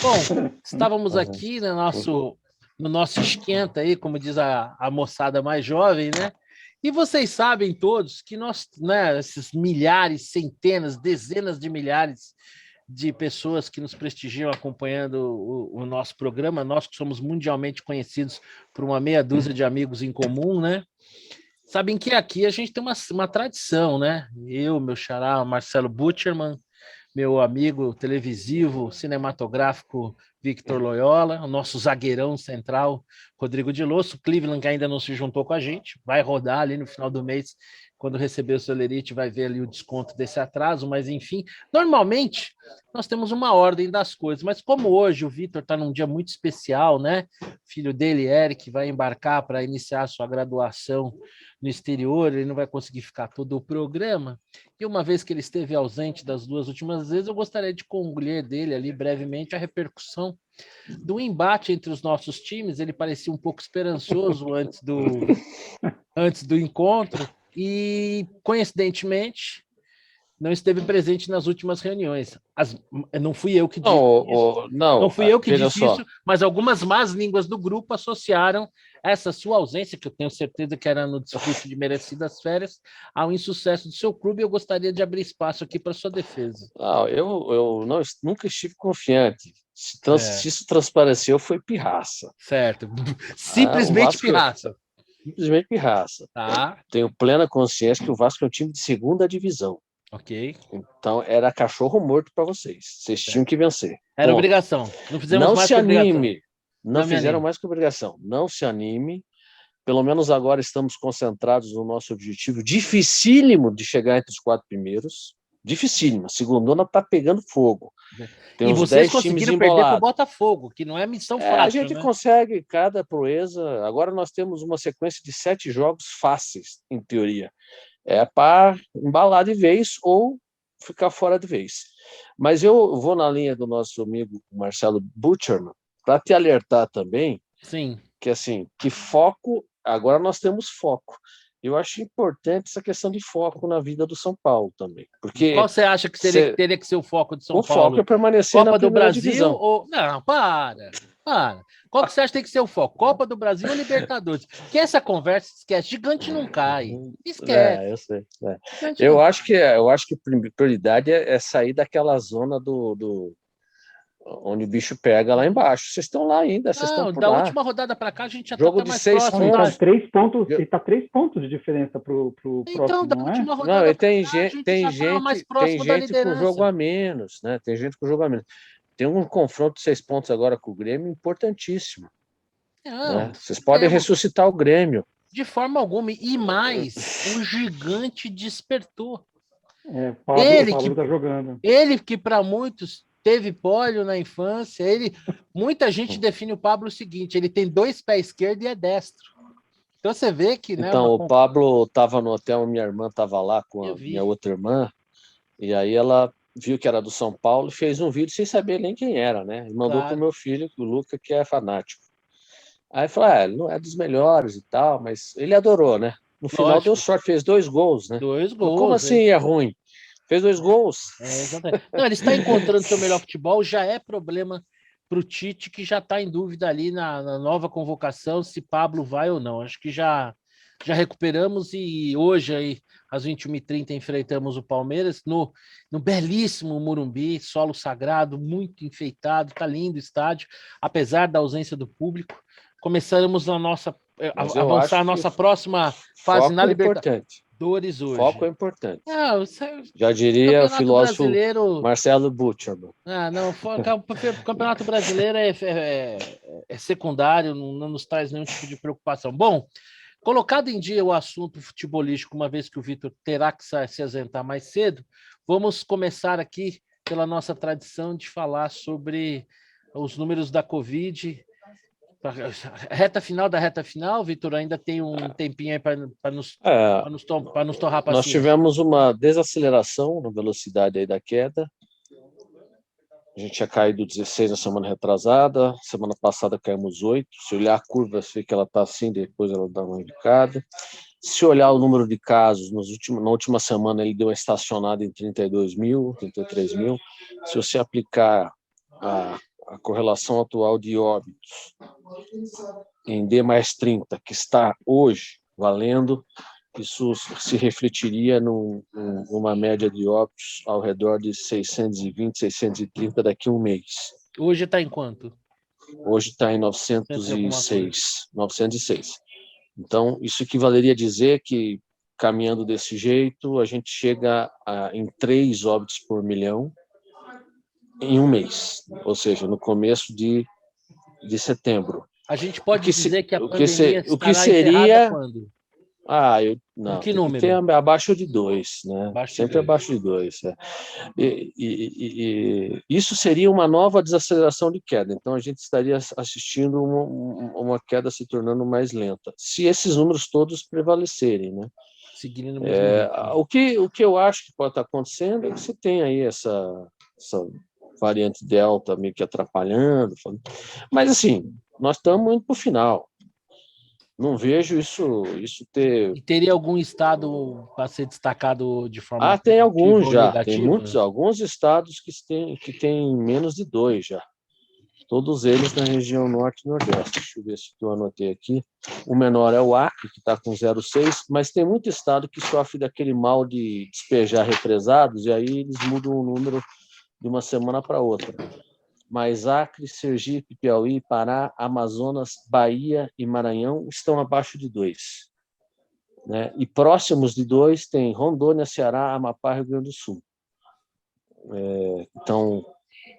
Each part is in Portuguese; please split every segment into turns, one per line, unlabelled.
Bom, estávamos aqui no nosso esquenta aí, como diz a moçada mais jovem, né? E vocês sabem todos que nós, né, esses milhares, centenas, dezenas de milhares de pessoas que nos prestigiam acompanhando o nosso programa, nós que somos mundialmente conhecidos por uma meia dúzia de amigos em comum, né? Sabem que aqui a gente tem uma tradição, né? Eu, meu xará, Marcelo Butcherman, meu amigo televisivo, cinematográfico Victor Loyola, o nosso zagueirão central, Rodrigo de Losso, Cleveland, que ainda não se juntou com a gente, vai rodar ali no final do mês, quando receber o seu lerite, vai ver ali o desconto desse atraso, mas enfim, normalmente nós temos uma ordem das coisas, mas como hoje o Victor está num dia muito especial, né? Filho dele, Eric, vai embarcar para iniciar sua graduação no exterior, ele não vai conseguir ficar todo o programa, e uma vez que ele esteve ausente das duas últimas vezes, eu gostaria de colher dele ali brevemente a repercussão do embate entre os nossos times. Ele parecia um pouco esperançoso antes do encontro e, coincidentemente, não esteve presente nas últimas reuniões. Não fui eu que disse isso. Não fui eu que disse isso, mas algumas más línguas do grupo associaram essa sua ausência, que eu tenho certeza que era no desfrute de merecidas férias, ao insucesso do seu clube. Eu gostaria de abrir espaço aqui para sua defesa.
Eu nunca estive confiante. Se isso transpareceu, foi pirraça.
Certo. Simplesmente pirraça.
Simplesmente pirraça.
Tá.
Tenho plena consciência que o Vasco é um time de segunda divisão.
Ok.
Então era cachorro morto para vocês. Vocês tinham que vencer.
Era obrigação. Não fizemos
não
mais
se
que
anime.
obrigação.
Não fizeram mais que obrigação. Não se anime. Pelo menos agora estamos concentrados no nosso objetivo dificílimo de chegar entre os 4 primeiros. Dificílimo. A segundona está pegando fogo.
Tem e vocês conseguiram perder para o Botafogo, que não é missão fácil.
A gente consegue cada proeza. Agora nós temos uma sequência de 7 jogos fáceis, em teoria. É para embalar de vez ou ficar fora de vez. Mas eu vou na linha do nosso amigo Marcelo Butcherman para te alertar também.
Sim.
Que assim, que foco, agora nós temos foco. Eu acho importante essa questão de foco na vida do São Paulo também. Porque
qual você acha que teria que ser o foco de São Paulo?
O foco é permanecer
Copa
na
do
primeira
Brasil
divisão.
Ou... Não, para. Qual que você acha que tem que ser o foco? Copa do Brasil ou Libertadores? Que essa conversa, esquece, gigante não cai. Esquece.
Eu sei. Eu acho que a prioridade é sair daquela zona onde o bicho pega lá embaixo. Vocês estão lá ainda, vocês estão por
da
lá.
última rodada para cá, a gente já
Jogo
está
de
mais
6
próximo.
pontos.
Ele tá 3 pontos de diferença pro
então,
próximo,
da
não
última
é?
rodada
Não, tem
gente
com jogo a menos, né? Tem gente com jogo a menos. Tem um confronto de 6 pontos agora com o Grêmio importantíssimo.
Não,
né? Vocês podem ressuscitar o Grêmio.
De forma alguma. E mais, o gigante despertou.
O Pablo tá jogando.
Ele que para muitos teve pólio na infância, muita gente define o Pablo o seguinte: ele tem 2 pés esquerdo e é destro. Então você vê que...
Então, o Pablo estava no hotel, minha irmã estava lá com a minha outra irmã, e aí ela viu que era do São Paulo e fez um vídeo sem saber nem quem era, né? E mandou para o meu filho, o Luca, que é fanático. Aí falou, ele não é dos melhores e tal, mas ele adorou, né? No final deu sorte, fez 2 gols, né?
2 gols.
Como assim é ruim? Fez 2 gols.
Exatamente. Não, ele está encontrando seu melhor futebol, já é problema para o Tite, que já está em dúvida ali na nova convocação, se Pablo vai ou não. Acho que já recuperamos e hoje, aí, às 21h30, enfrentamos o Palmeiras no belíssimo Morumbi, solo sagrado, muito enfeitado, está lindo o estádio, apesar da ausência do público. Começaremos avançar a nossa próxima fase na Libertadores hoje.
Foco é importante. Já diria o filósofo Marcelo Butcherman.
O Campeonato Brasileiro é secundário, não nos traz nenhum tipo de preocupação. Bom, colocado em dia o assunto futebolístico, uma vez que o Victor terá que se ausentar mais cedo, vamos começar aqui pela nossa tradição de falar sobre os números da Covid. Reta final da reta final, Vitor, ainda tem um tempinho aí para nos torrar paciência.
Nós tivemos uma desaceleração na velocidade aí da queda. A gente tinha caído 16 na semana retrasada, semana passada caímos 8. Se olhar a curva, você vê que ela está assim, depois ela dá uma indicada. Se olhar o número de casos, na última semana ele deu uma estacionada em 32 mil, 33 mil. Se você aplicar a correlação atual de óbitos em D+30, que está hoje valendo, isso se refletiria numa média de óbitos ao redor de 620, 630 daqui a um mês.
Hoje está em quanto?
Hoje está em 906. Então, isso equivaleria a dizer que, caminhando desse jeito, a gente chega em 3 óbitos por milhão em um mês, ou seja, no começo de setembro.
A gente pode dizer que a pandemia estará encerrada quando?
Não,
que
tem
número?
que ter abaixo de 2, né? Sempre
de 2.
Abaixo de 2. E isso seria uma nova desaceleração de queda. Então, a gente estaria assistindo uma queda se tornando mais lenta, se esses números todos prevalecerem, né?
Seguindo no mesmo ritmo.
O que eu acho que pode estar acontecendo é que você tem aí essa variante Delta meio que atrapalhando. Mas, assim, nós estamos indo para o final. Não vejo isso ter...
E teria algum estado para ser destacado de forma
tem alguns já.
negativa?
Tem alguns estados que têm menos de 2 já. Todos eles na região norte e nordeste. Deixa eu ver se eu anotei aqui. O menor é o Acre, que está com 0,6, mas tem muito estado que sofre daquele mal de despejar represados, e aí eles mudam o número de uma semana para outra. Mas Acre, Sergipe, Piauí, Pará, Amazonas, Bahia e Maranhão estão abaixo de 2. Né? E próximos de 2 tem Rondônia, Ceará, Amapá, Rio Grande do Sul. Então,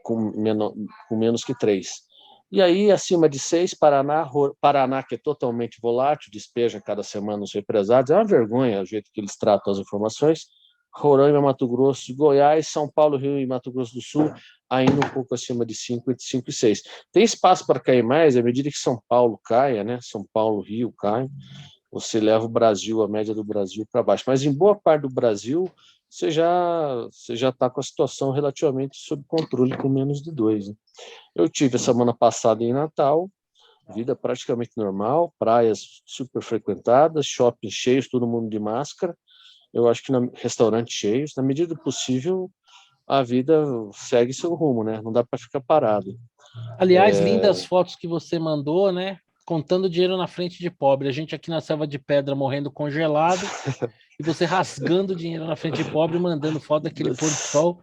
com menos que 3. E aí, acima de 6, Paraná, que é totalmente volátil, despeja cada semana os represados. É uma vergonha o jeito que eles tratam as informações. Roraima, Mato Grosso, Goiás, São Paulo, Rio e Mato Grosso do Sul, ainda um pouco acima de 5, entre 5 e 6. Tem espaço para cair mais, à medida que São Paulo caia, né? São Paulo, Rio caem, você leva o Brasil, a média do Brasil, para baixo. Mas em boa parte do Brasil, você já está com a situação relativamente sob controle, com menos de 2. Né? Eu tive a semana passada em Natal, vida praticamente normal, praias super frequentadas, shoppings cheios, todo mundo de máscara. Eu acho que restaurantes cheios, na medida do possível, a vida segue seu rumo, né? Não dá para ficar parado.
Aliás, lindas fotos que você mandou, né? Contando dinheiro na frente de pobre. A gente aqui na selva de pedra morrendo congelado e você rasgando dinheiro na frente de pobre, mandando foto daquele pôr do sol,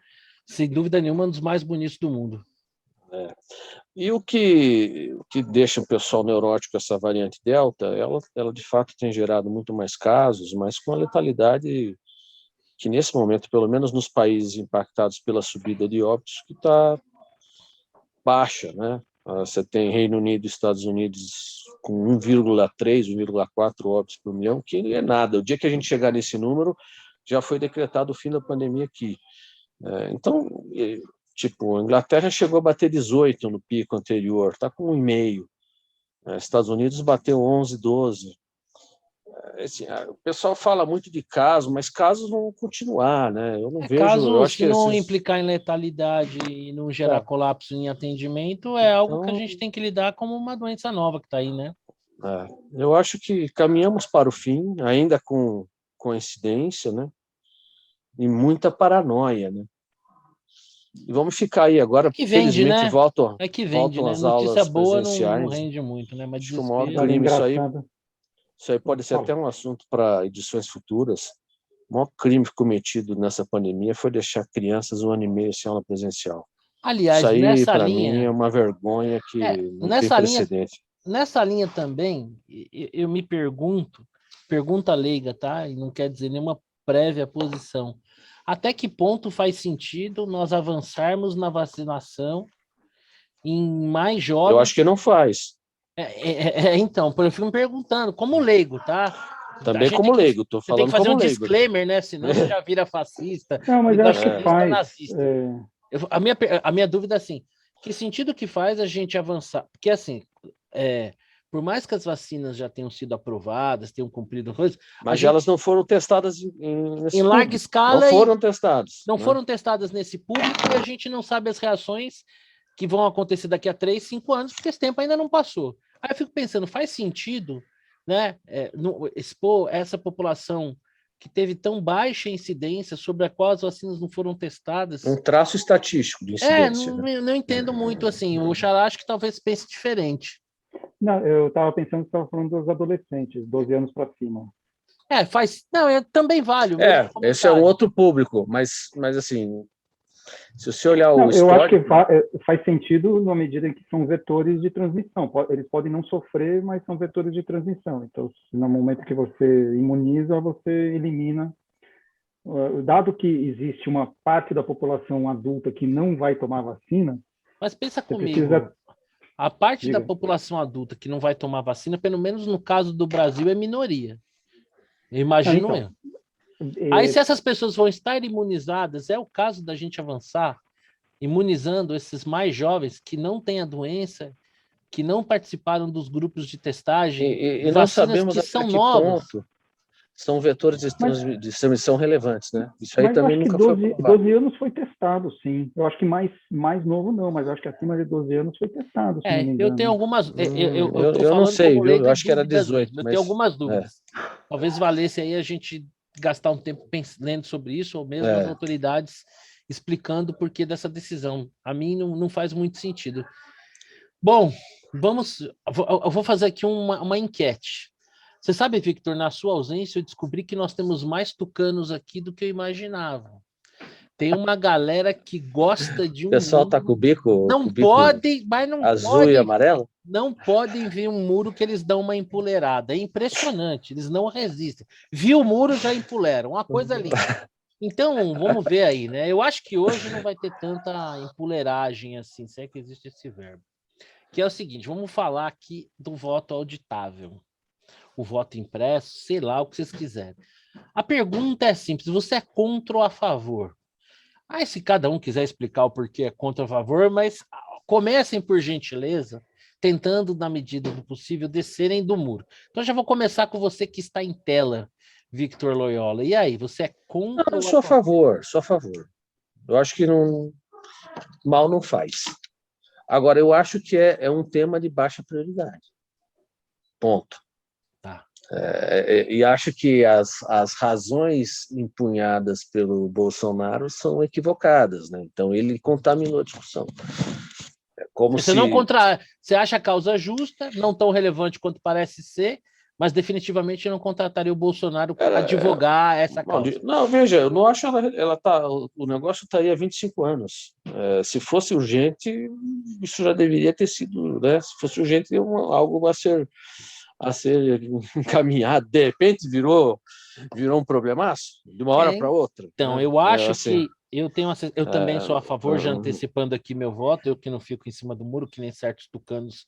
sem dúvida nenhuma, um dos mais bonitos do mundo.
E o que deixa o pessoal neurótico, essa variante Delta, ela de fato tem gerado muito mais casos, mas com a letalidade que nesse momento, pelo menos nos países impactados pela subida de óbitos, que está baixa, né? Você tem Reino Unido e Estados Unidos com 1,3, 1,4 óbitos por milhão, que não é nada. O dia que a gente chegar nesse número, já foi decretado o fim da pandemia aqui. Então, tipo, a Inglaterra chegou a bater 18 no pico anterior, está com 1,5. Estados Unidos bateu 11, 12. Assim, o pessoal fala muito de casos, mas casos vão continuar, né? Eu não vejo...
Caso,
eu acho
se
que
não implicar em letalidade e não gerar colapso em atendimento, é algo que a gente tem que lidar como uma doença nova que está aí, né?
Eu acho que caminhamos para o fim, ainda com coincidência, né? E muita paranoia, né? E vamos ficar aí agora,
que vende,
felizmente,
né?
voltam
né?
as
Notícia
aulas
boa
presenciais.
não rende muito, né? Mas
acho que o maior
desespero...
crime, isso aí pode ser até um assunto para edições futuras. O maior crime cometido nessa pandemia foi deixar crianças 1 ano e meio sem aula presencial.
Aliás,
isso aí,
nessa
para
linha...
mim, é uma vergonha que não tem precedente.
Nessa linha também, eu me pergunta leiga, tá? E não quer dizer nenhuma prévia posição. Até que ponto faz sentido nós avançarmos na vacinação em mais jovens?
Eu acho que não faz.
Então, eu fico me perguntando, como leigo, tá?
Também como leigo, estou falando como leigo.
Você tem que fazer um disclaimer, né? Senão você já vira fascista.
Não, mas eu acho que faz.
Nazista. A minha dúvida é assim, que sentido que faz a gente avançar? Porque assim, por mais que as vacinas já tenham sido aprovadas, tenham cumprido coisas...
Mas elas não foram testadas
em larga escala.
Não foram testadas.
Não foram testadas nesse público e a gente não sabe as reações que vão acontecer daqui a 3, 5 anos, porque esse tempo ainda não passou. Aí eu fico pensando, faz sentido, né, expor essa população que teve tão baixa incidência, sobre a qual as vacinas não foram testadas.
Um traço estatístico de incidência.
Não entendo muito, assim, o Xará acho que talvez pense diferente.
Não, eu estava pensando que você estava falando dos adolescentes, 12 anos para cima.
Também vale.
Esse é um outro público, mas assim, se você olhar o
eu acho
histórico...
que faz sentido na medida em que são vetores de transmissão. Eles podem não sofrer, mas são vetores de transmissão. Então, no momento que você imuniza, você elimina. Dado que existe uma parte da população adulta que não vai tomar vacina...
Mas pensa comigo, a parte da população adulta que não vai tomar vacina, pelo menos no caso do Brasil, é minoria. Eu imagino eu. Aí, se essas pessoas vão estar imunizadas, é o caso da gente avançar, imunizando esses mais jovens que não têm a doença, que não participaram dos grupos de testagem,
e não sabemos
que são novas.
Ponto são vetores de transmissão relevantes, né? Isso aí também nunca foi provado.
12 anos foi testado, sim. Eu acho que mais novo não, mas eu acho que acima de 12 anos foi testado.
Eu tenho algumas...
Eu não sei, viu? Eu acho que era 18.
Eu tenho algumas dúvidas. Talvez valesse aí a gente gastar um tempo lendo sobre isso, ou mesmo as autoridades explicando o porquê dessa decisão. A mim não faz muito sentido. Bom, eu vou fazer aqui uma enquete. Você sabe, Victor, na sua ausência, eu descobri que nós temos mais tucanos aqui do que eu imaginava. Tem uma galera que gosta de
O pessoal está com o bico...
Não pode, mas não
azul
pode,
e amarelo?
Não podem ver um muro que eles dão uma empoleirada. É impressionante, eles não resistem. Viu o muro, já empoleiram. Uma coisa linda. Então, vamos ver aí, né? Eu acho que hoje não vai ter tanta empoleiragem assim, se é que existe esse verbo. Que é o seguinte, vamos falar aqui do voto auditável. O voto impresso, sei lá, o que vocês quiserem. A pergunta é simples, você é contra ou a favor? Se cada um quiser explicar o porquê é contra ou a favor, mas comecem, por gentileza, tentando, na medida do possível, descerem do muro. Então, já vou começar com você que está em tela, Victor Loyola. E aí, você é contra ou a favor?
Sou a favor. Eu acho que mal não faz. Agora, eu acho que é um tema de baixa prioridade. Ponto.
Tá.
E acho que as razões empunhadas pelo Bolsonaro são equivocadas, né? Então, ele contaminou a discussão.
Você acha a causa justa, não tão relevante quanto parece ser, mas definitivamente não contrataria o Bolsonaro para advogar essa causa.
Não, veja, eu não acho o negócio está aí há 25 anos. Se fosse urgente, isso já deveria ter sido, né? Se fosse urgente, algo a ser encaminhado. De repente virou um problemaço de uma hora para outra.
Então, né? Eu acho que eu também sou a favor, já antecipando aqui meu voto, eu que não fico em cima do muro, que nem certos tucanos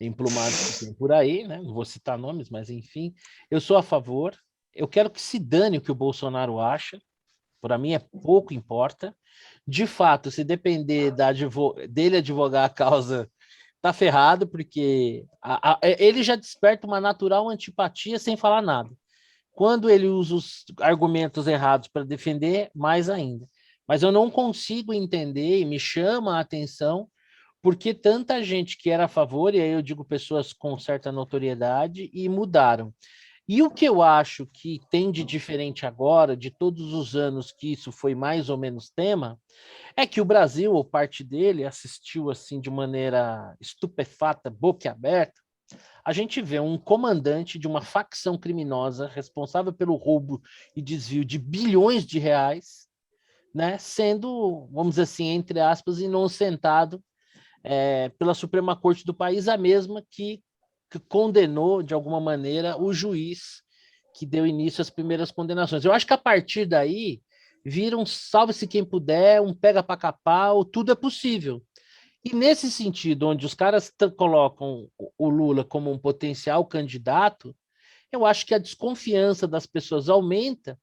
emplumados que tem por aí, né? Não vou citar nomes, mas enfim, eu sou a favor. Eu quero que se dane o que o Bolsonaro acha, para mim pouco importa. De fato, se depender dele advogar a causa, tá ferrado, porque ele já desperta uma natural antipatia sem falar nada. Quando ele usa os argumentos errados para defender, mais ainda. Mas eu não consigo entender, e me chama a atenção, porque tanta gente que era a favor, e aí eu digo pessoas com certa notoriedade, e mudaram. E o que eu acho que tem de diferente agora, de todos os anos que isso foi mais ou menos tema, é que o Brasil, ou parte dele, assistiu assim de maneira estupefata, boquiaberta. A gente vê um comandante de uma facção criminosa responsável pelo roubo e desvio de bilhões de reais, né, sendo, vamos dizer assim, entre aspas, inocentado pela Suprema Corte do país, a mesma que condenou, de alguma maneira, o juiz que deu início às primeiras condenações. Eu acho que a partir daí vira um salve-se quem puder, um pega para capar, tudo é possível. E nesse sentido, onde os caras colocam o Lula como um potencial candidato, eu acho que a desconfiança das pessoas aumenta,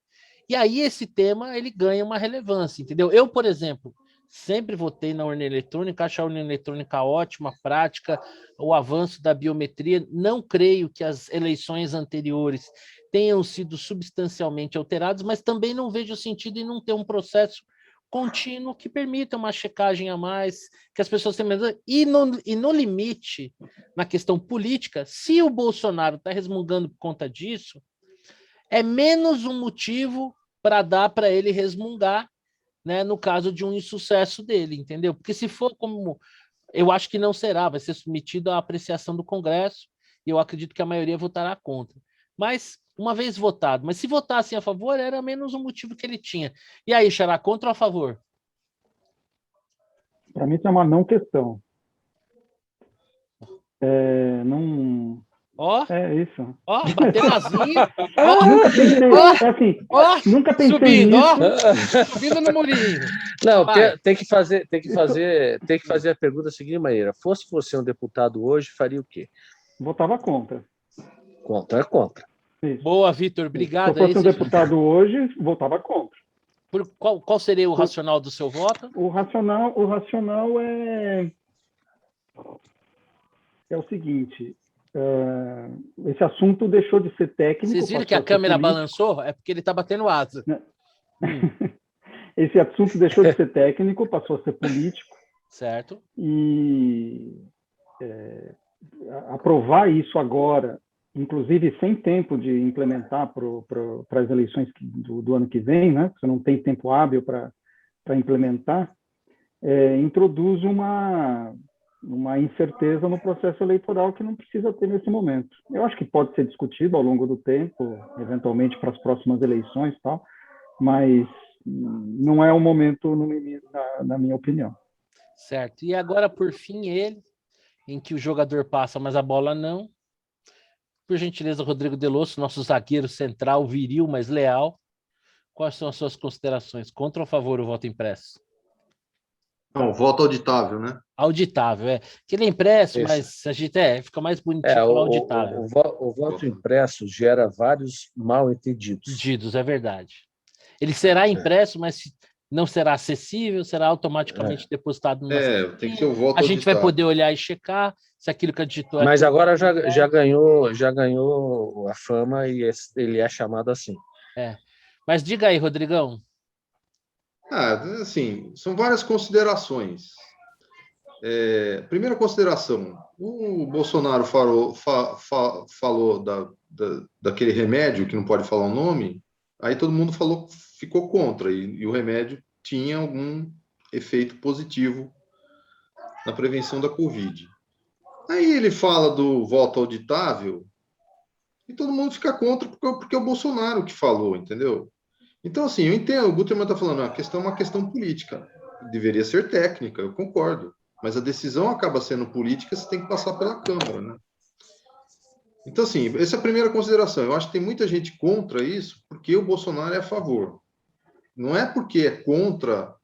e aí esse tema ele ganha uma relevância, entendeu? Eu, por exemplo, sempre votei na urna eletrônica, acho a urna eletrônica ótima, prática, o avanço da biometria. Não creio que as eleições anteriores tenham sido substancialmente alteradas, mas também não vejo sentido em não ter um processo contínuo que permita uma checagem a mais, que as pessoas tenham menos. E no limite, na questão política, se o Bolsonaro está resmungando por conta disso, é menos um motivo para dar para ele resmungar, né, no caso de um insucesso dele, entendeu? Porque se for como... Eu acho que não será, vai ser submetido à apreciação do Congresso, e eu acredito que a maioria votará contra. Mas, uma vez votado, mas se votassem a favor, era menos um motivo que ele tinha. E aí, Xará, contra ou a favor?
Para mim, isso é uma não questão. Não... É isso.
Batendo asinha.
Nunca pensei, nunca pensei
subindo,
nisso.
Subindo no murinho.
Não, tem que fazer a pergunta da seguinte maneira: fosse você um deputado hoje, faria o quê?
Votava contra.
Contra.
Isso.
Boa, Vitor, obrigado.
Se eu fosse um deputado hoje, votava contra.
Qual seria o racional do seu voto?
O racional é o seguinte: esse assunto deixou de ser técnico.
Vocês viram que a câmera balançou? É porque ele está batendo asa.
Esse assunto deixou de ser técnico, passou a ser político.
Certo.
E aprovar isso agora, inclusive sem tempo de implementar para as eleições do ano que vem, né? Você não tem tempo hábil para implementar, introduz uma incerteza no processo eleitoral que não precisa ter nesse momento. Eu acho que pode ser discutido ao longo do tempo, eventualmente para as próximas eleições, tal, mas não é o momento, na minha opinião.
Certo. E agora, por fim, em que o jogador passa, mas a bola não. Por gentileza, Rodrigo Delosso, nosso zagueiro central, viril, mas leal. Quais são as suas considerações? Contra ou a favor o voto impresso?
Não, voto auditável, né?
Auditável, que ele é impresso, mas a gente fica mais bonitinho falar auditável.
O voto impresso gera vários mal-entendidos.
É verdade. Ele será impresso, mas não será acessível, será automaticamente depositado numa
tem que ser o voto
A gente
auditável.
vai poder olhar e checar se aquilo que digitou é...
Mas agora já ganhou a fama e ele é chamado assim.
Mas diga aí, Rodrigão.
Assim, são várias considerações. Primeira consideração, o Bolsonaro falou daquele remédio, que não pode falar o nome, aí todo mundo ficou contra, e o remédio tinha algum efeito positivo na prevenção da Covid. Aí ele fala do voto auditável, e todo mundo fica contra porque é o Bolsonaro que falou, entendeu? Então, assim, eu entendo, o Guterman está falando, a questão é uma questão política, deveria ser técnica, eu concordo, mas a decisão acaba sendo política, você tem que passar pela Câmara, né? Então, assim, essa é a primeira consideração. Eu acho que tem muita gente contra isso porque o Bolsonaro é a favor. Não é porque é contra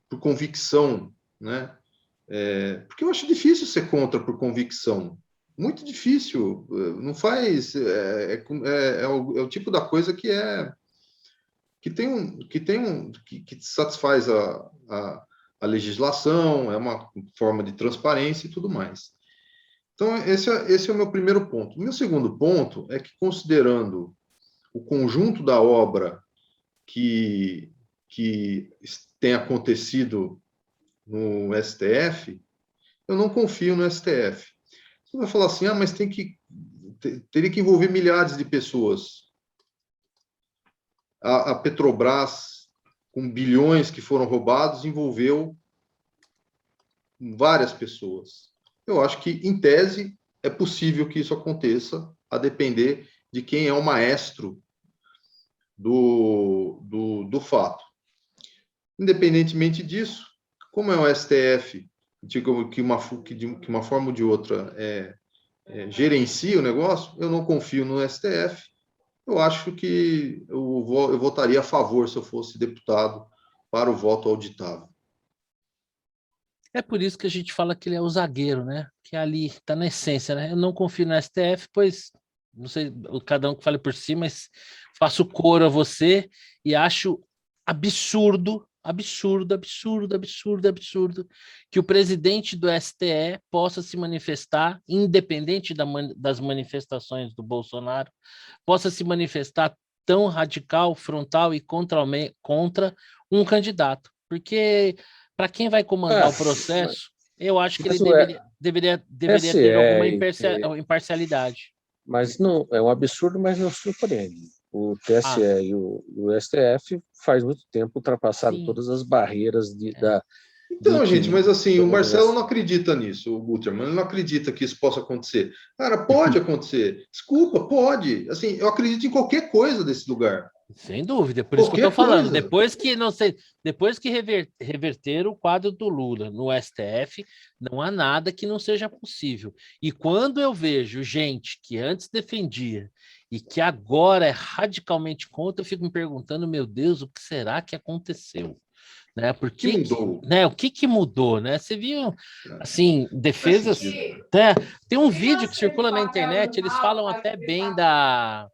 por convicção, né? Porque eu acho difícil ser contra por convicção. Muito difícil. Não faz... É o tipo da coisa que satisfaz a legislação, é uma forma de transparência e tudo mais. Então, esse é o meu primeiro ponto. O meu segundo ponto é que, considerando o conjunto da obra que tem acontecido no STF, eu não confio no STF. Você vai falar assim, mas teria que envolver milhares de pessoas. A Petrobras, com bilhões que foram roubados, envolveu várias pessoas. Eu acho que, em tese, é possível que isso aconteça, a depender de quem é o maestro do fato. Independentemente disso, como é o STF, que uma forma ou de outra gerencia o negócio, eu não confio no STF. Eu acho que eu votaria a favor, se eu fosse deputado, para o voto auditável.
É por isso que a gente fala que ele é o zagueiro, né? Que ali está na essência, né? Eu não confio no STF, pois, não sei, cada um que fale por si, mas faço coro a você e acho absurdo que o presidente do STE possa se manifestar, independente das manifestações do Bolsonaro, possa se manifestar tão radical, frontal e contra um candidato. Porque, para quem vai comandar o processo, eu acho que ele deveria ter alguma imparcialidade.
Mas não é um absurdo, mas não surpreende. O TSE e o STF faz muito tempo ultrapassaram
sim.
todas as barreiras
Então, gente, mas assim, o Marcelo não acredita nisso, o Guterman, ele não acredita que isso possa acontecer. Cara, pode acontecer. Desculpa, pode. Assim, eu acredito em qualquer coisa desse lugar.
Sem dúvida, por isso que eu estou falando. Depois que reverteram o quadro do Lula no STF, não há nada que não seja possível. E quando eu vejo gente que antes defendia e que agora é radicalmente contra, eu fico me perguntando, meu Deus, o que será que aconteceu? Né? Porque
mudou?
Né? O que mudou? Né? Você viu, assim, defesas... Né? Tem um vídeo que circula na internet, eles falam até bem da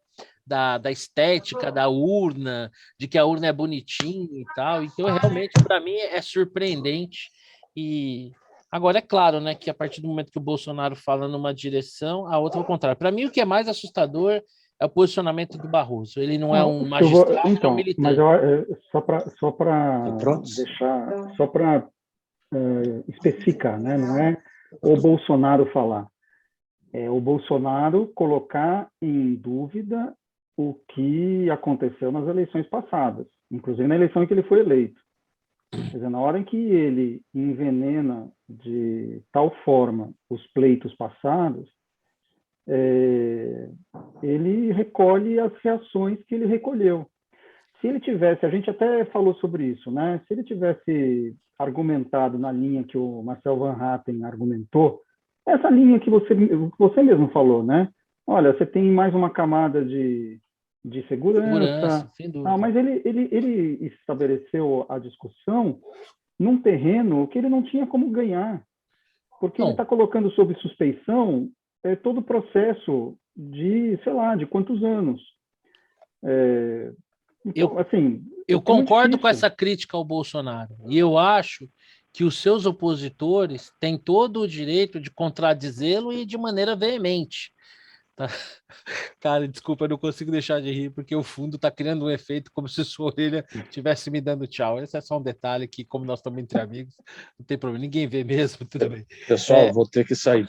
estética da urna, de que a urna é bonitinha e tal. Então, realmente, para mim, é surpreendente. E agora, é claro, né, que a partir do momento que o Bolsonaro fala numa direção, a outra é o contrário. Para mim, o que é mais assustador é o posicionamento do Barroso. Ele não é um magistrado,
então,
é um militante.
Mas só para deixar, só para especificar, né? Não é o Bolsonaro falar, é o Bolsonaro colocar em dúvida o que aconteceu nas eleições passadas, inclusive na eleição em que ele foi eleito. Quer dizer, na hora em que ele envenena de tal forma os pleitos passados, ele recolhe as reações que ele recolheu. Se ele tivesse, a gente até falou sobre isso, né? Se ele tivesse argumentado na linha que o Marcel Van Hatten argumentou, essa linha que você mesmo falou, né? Olha, você tem mais uma camada de segurança.
Sem dúvida.
Mas ele estabeleceu a discussão num terreno que ele não tinha como ganhar, porque ele está colocando sob suspeição todo o processo de, sei lá, de quantos anos. Então,
eu concordo com essa crítica ao Bolsonaro, e eu acho que os seus opositores têm todo o direito de contradizê-lo e de maneira veemente. Tá? Cara, desculpa, eu não consigo deixar de rir, porque o fundo está criando um efeito como se sua orelha estivesse me dando tchau. Esse é só um detalhe que, como nós estamos entre amigos, não tem problema, ninguém vê mesmo, tudo bem.
Pessoal, vou ter que sair.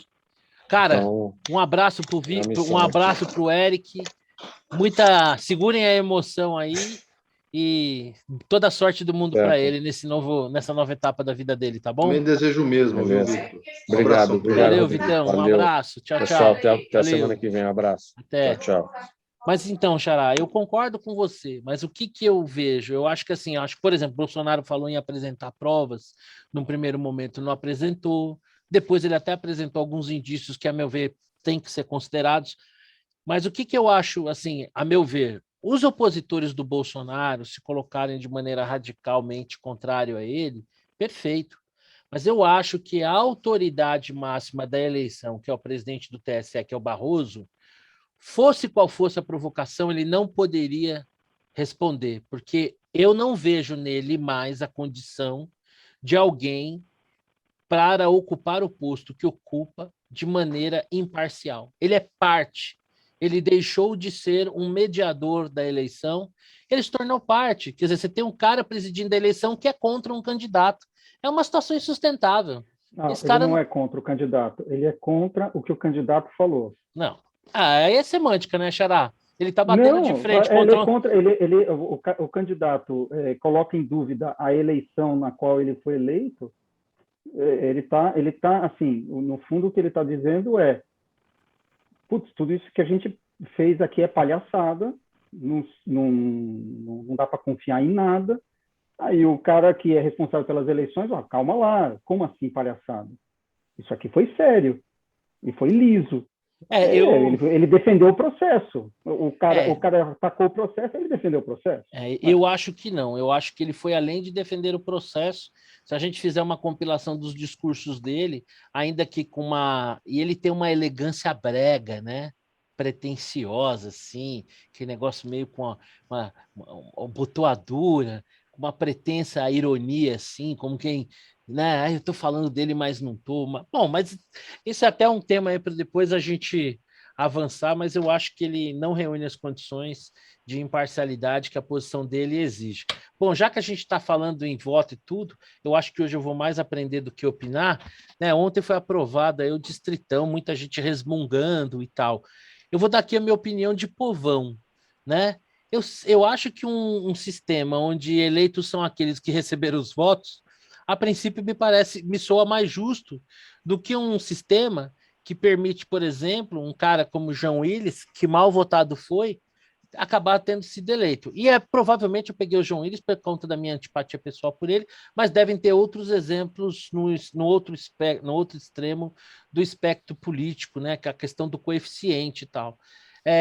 Cara, então, um abraço pro Victor, um abraço pro Eric. Segurem a emoção aí e toda a sorte do mundo para ele nessa nova etapa da vida dele, tá bom?
Também desejo mesmo, viu, Victor?
Obrigado.
Valeu, Vitão. Um abraço. Tchau,
pessoal, até a semana que vem. Um abraço.
Até.
Tchau.
Mas então, Xará, eu concordo com você, mas o que eu vejo? Eu acho que assim, por exemplo, Bolsonaro falou em apresentar provas, num primeiro momento não apresentou, depois ele até apresentou alguns indícios que, a meu ver, têm que ser considerados. Mas o que eu acho, assim, a meu ver, os opositores do Bolsonaro se colocarem de maneira radicalmente contrária a ele, perfeito. Mas eu acho que a autoridade máxima da eleição, que é o presidente do TSE, que é o Barroso, fosse qual fosse a provocação, ele não poderia responder, porque eu não vejo nele mais a condição de alguém para ocupar o posto que ocupa de maneira imparcial. Ele é parte. Ele deixou de ser um mediador da eleição, ele se tornou parte. Quer dizer, você tem um cara presidindo a eleição que é contra um candidato. É uma situação insustentável.
Esse cara não é contra o candidato, ele é contra o que o candidato falou.
Não. Aí é semântica, né, Xará? Ele está batendo de frente contra...
O candidato coloca em dúvida a eleição na qual ele foi eleito. Ele tá assim, no fundo o que ele está dizendo é: putz, tudo isso que a gente fez aqui é palhaçada, não dá para confiar em nada. Aí o cara que é responsável pelas eleições, calma lá, como assim palhaçada? Isso aqui foi sério e foi liso. Ele defendeu o processo. O cara atacou o processo, ele defendeu o processo.
Eu acho que não. Eu acho que ele foi além de defender o processo. Se a gente fizer uma compilação dos discursos dele, ainda que com uma... E ele tem uma elegância brega, né? Pretensiosa, assim, que negócio meio com uma abotoadura, com uma pretensa ironia, assim, como quem... Né? Eu estou falando dele, mas não estou. Bom, mas isso é até um tema aí para depois a gente avançar, mas eu acho que ele não reúne as condições de imparcialidade que a posição dele exige. Bom, já que a gente está falando em voto e tudo, eu acho que hoje eu vou mais aprender do que opinar. Né? Ontem foi aprovado aí o Distritão, muita gente resmungando e tal. Eu vou dar aqui a minha opinião de povão, né? Eu acho que um sistema onde eleitos são aqueles que receberam os votos, a princípio me soa mais justo do que um sistema que permite, por exemplo, um cara como João Willis, que mal votado foi, acabar tendo sido eleito. E provavelmente eu peguei o João Willis por conta da minha antipatia pessoal por ele, mas devem ter outros exemplos no outro extremo do espectro político, né? Que é a questão do coeficiente e tal.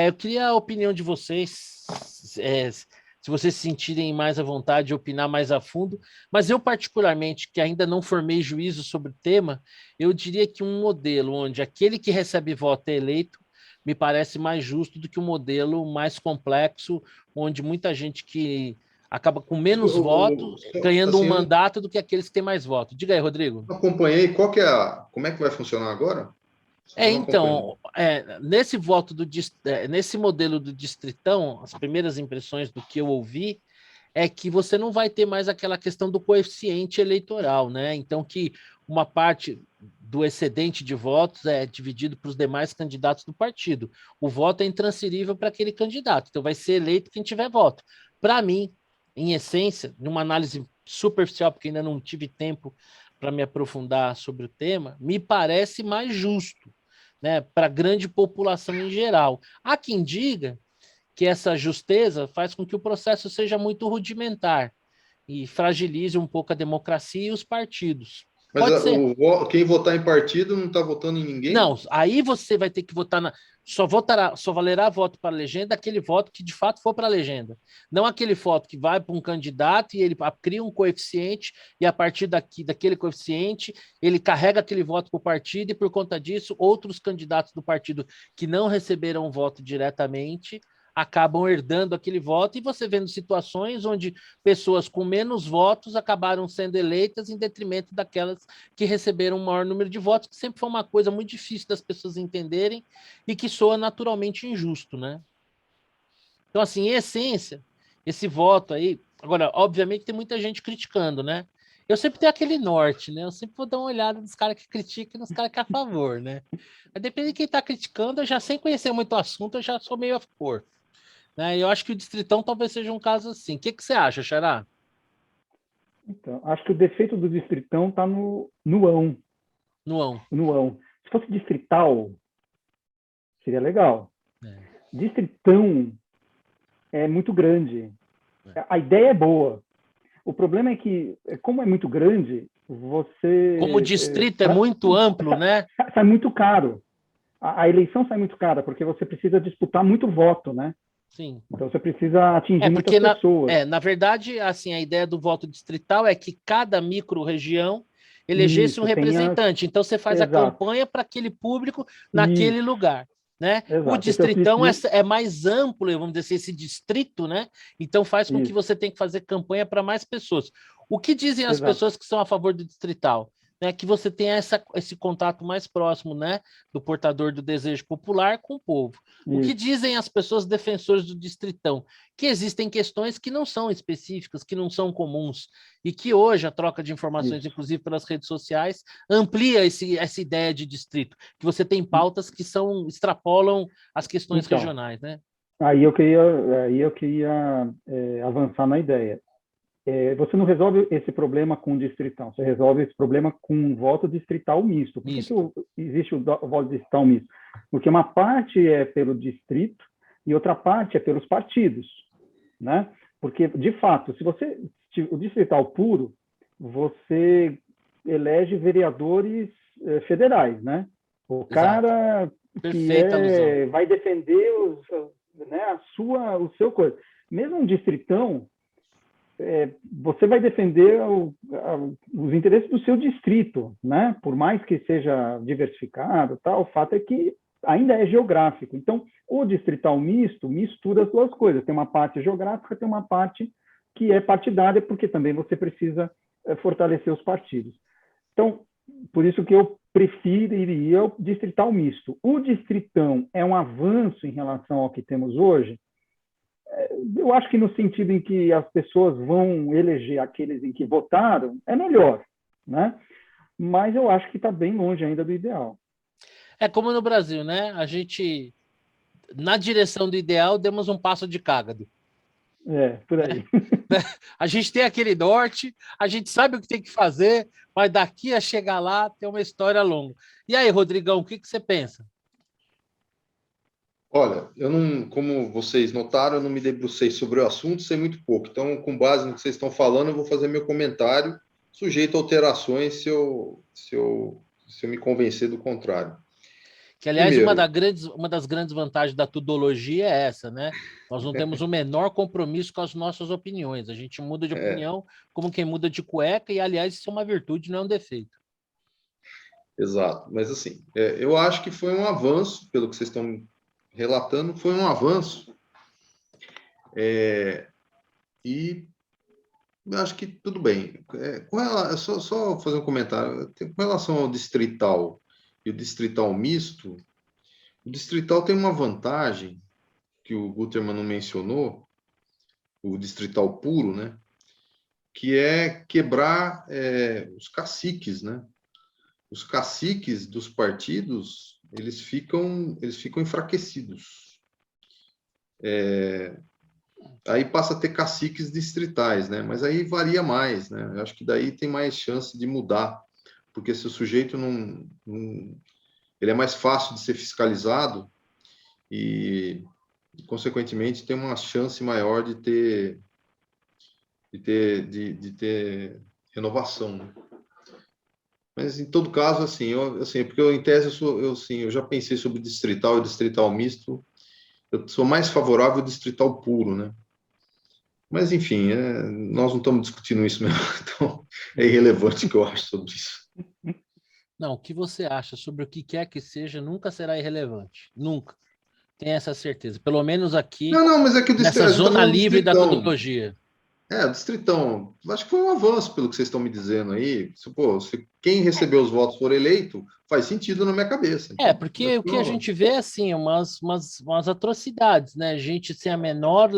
Eu queria a opinião de vocês, se vocês se sentirem mais à vontade de opinar mais a fundo, mas eu particularmente, que ainda não formei juízo sobre o tema, eu diria que um modelo onde aquele que recebe voto é eleito me parece mais justo do que um modelo mais complexo, onde muita gente que acaba com menos votos ganhando um mandato do que aqueles que têm mais votos. Diga aí, Rodrigo.
Não acompanhei. Como é que vai funcionar agora?
Então, nesse modelo do distritão, as primeiras impressões do que eu ouvi é que você não vai ter mais aquela questão do coeficiente eleitoral, né? Então, que uma parte do excedente de votos é dividido para os demais candidatos do partido. O voto é intransferível para aquele candidato, então vai ser eleito quem tiver voto. Para mim, em essência, numa análise superficial, porque ainda não tive tempo para me aprofundar sobre o tema, me parece mais justo, né, para a grande população em geral. Há quem diga que essa justeza faz com que o processo seja muito rudimentar e fragilize um pouco a democracia e os partidos.
Mas quem votar em partido não está votando em ninguém?
Não, aí você vai ter que votar só valerá voto para a legenda aquele voto que de fato for para a legenda. Não aquele voto que vai para um candidato e ele cria um coeficiente e a partir daquele coeficiente ele carrega aquele voto para o partido e por conta disso outros candidatos do partido que não receberam o voto diretamente acabam herdando aquele voto e você vendo situações onde pessoas com menos votos acabaram sendo eleitas em detrimento daquelas que receberam um maior número de votos, que sempre foi uma coisa muito difícil das pessoas entenderem e que soa naturalmente injusto, né? Então, assim, em essência, esse voto aí... Agora, obviamente, tem muita gente criticando, né? Eu sempre tenho aquele norte, né? Eu sempre vou dar uma olhada nos caras que criticam e nos caras que é a favor, né? Mas depende de quem está criticando, eu já sem conhecer muito o assunto, eu já sou meio a favor. Né? Eu acho que o Distritão talvez seja um caso assim. O que você acha, Xará?
Então, acho que o defeito do Distritão está no nuão.
Nuão.
Se fosse distrital, seria legal. Distritão é muito grande. A ideia é boa. O problema é que, como é muito grande, você...
Como o distrito é muito amplo, né?
Sai muito caro. A eleição sai muito cara, porque você precisa disputar muito voto, né?
Sim.
Então você precisa atingir muitas pessoas.
Na verdade, assim, a ideia do voto distrital é que cada micro-região elegesse um representante. Então você faz a campanha para aquele público naquele lugar. Né? O distritão é mais amplo, vamos dizer assim, esse distrito, né? Então faz com que você tenha que fazer campanha para mais pessoas. O que dizem as pessoas que são a favor do distrital? Né, que você tenha esse contato mais próximo, né, do portador do desejo popular com o povo. O que dizem as pessoas defensoras do distritão? Que existem questões que não são específicas, que não são comuns, e que hoje a troca de informações, inclusive pelas redes sociais, amplia essa ideia de distrito, que você tem pautas que extrapolam as questões regionais. Né?
Aí eu queria avançar na ideia. Você não resolve esse problema com distritão, você resolve esse problema com um voto distrital misto. Por que existe o voto distrital misto? Porque uma parte é pelo distrito e outra parte é pelos partidos, né? Porque, de fato, o distrital puro, você elege vereadores federais, né? O cara que vai defender o seu coisa. Mesmo um distritão, você vai defender os interesses do seu distrito, né? Por mais que seja diversificado, o fato é que ainda é geográfico. Então, o distrital misto mistura as duas coisas. Tem uma parte geográfica, tem uma parte que é partidária, porque também você precisa fortalecer os partidos. Então, por isso que eu preferiria o distrital misto. O distritão é um avanço em relação ao que temos hoje? Eu acho que no sentido em que as pessoas vão eleger aqueles em que votaram, é melhor, né? Mas eu acho que está bem longe ainda do ideal.
É como no Brasil, né? A gente na direção do ideal, demos um passo de cágado.
Por aí.
A gente tem aquele norte, a gente sabe o que tem que fazer, mas daqui a chegar lá tem uma história longa. E aí, Rodrigão, o que você pensa?
Olha, eu não, como vocês notaram, eu não me debrucei sobre o assunto, sei muito pouco. Então, com base no que vocês estão falando, eu vou fazer meu comentário, sujeito a alterações se eu me convencer do contrário.
Que, aliás, uma das grandes vantagens da tudologia é essa, né? Nós não temos o menor compromisso com as nossas opiniões. A gente muda de opinião como quem muda de cueca, e, aliás, isso é uma virtude, não é um defeito.
Exato. Mas, assim, eu acho que foi um avanço, pelo que vocês estão relatando, foi um avanço. E eu acho que tudo bem. Só fazer um comentário. Com relação ao distrital e o distrital misto, o distrital tem uma vantagem que o Guterman não mencionou, o distrital puro, né? Que é quebrar os caciques, né? Os caciques dos partidos, eles ficam enfraquecidos. Aí passa a ter caciques distritais, né? Mas aí varia mais, né? Eu acho que daí tem mais chance de mudar, porque se o sujeito ele é mais fácil de ser fiscalizado e consequentemente tem uma chance maior de ter renovação, né? Mas em todo caso, assim, porque em tese eu já pensei sobre distrital e distrital misto. Eu sou mais favorável ao distrital puro, né? Mas, enfim, nós não estamos discutindo isso mesmo, então é irrelevante o que eu acho sobre isso.
Não, o que você acha sobre o que quer que seja nunca será irrelevante. Nunca. Tenha essa certeza. Pelo menos aqui,
Não, mas é que
nessa zona livre da tudologia.
O distritão, acho que foi um avanço pelo que vocês estão me dizendo aí. Se quem recebeu os votos for eleito, faz sentido na minha cabeça. Então,
porque o que a gente vê é assim, umas atrocidades, né? A gente sem a menor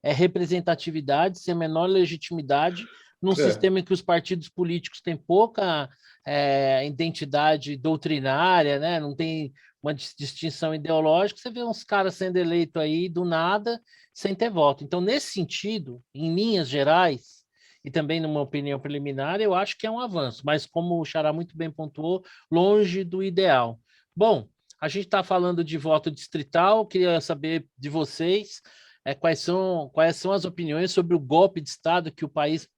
representatividade, sem a menor legitimidade, num sistema em que os partidos políticos têm pouca identidade doutrinária, né? Não tem uma distinção ideológica, você vê uns caras sendo eleitos aí do nada, sem ter voto. Então, nesse sentido, em linhas gerais, e também numa opinião preliminar, eu acho que é um avanço, mas como o Xará muito bem pontuou, longe do ideal. Bom, a gente está falando de voto distrital, queria saber de vocês quais são as opiniões sobre o golpe de Estado que o país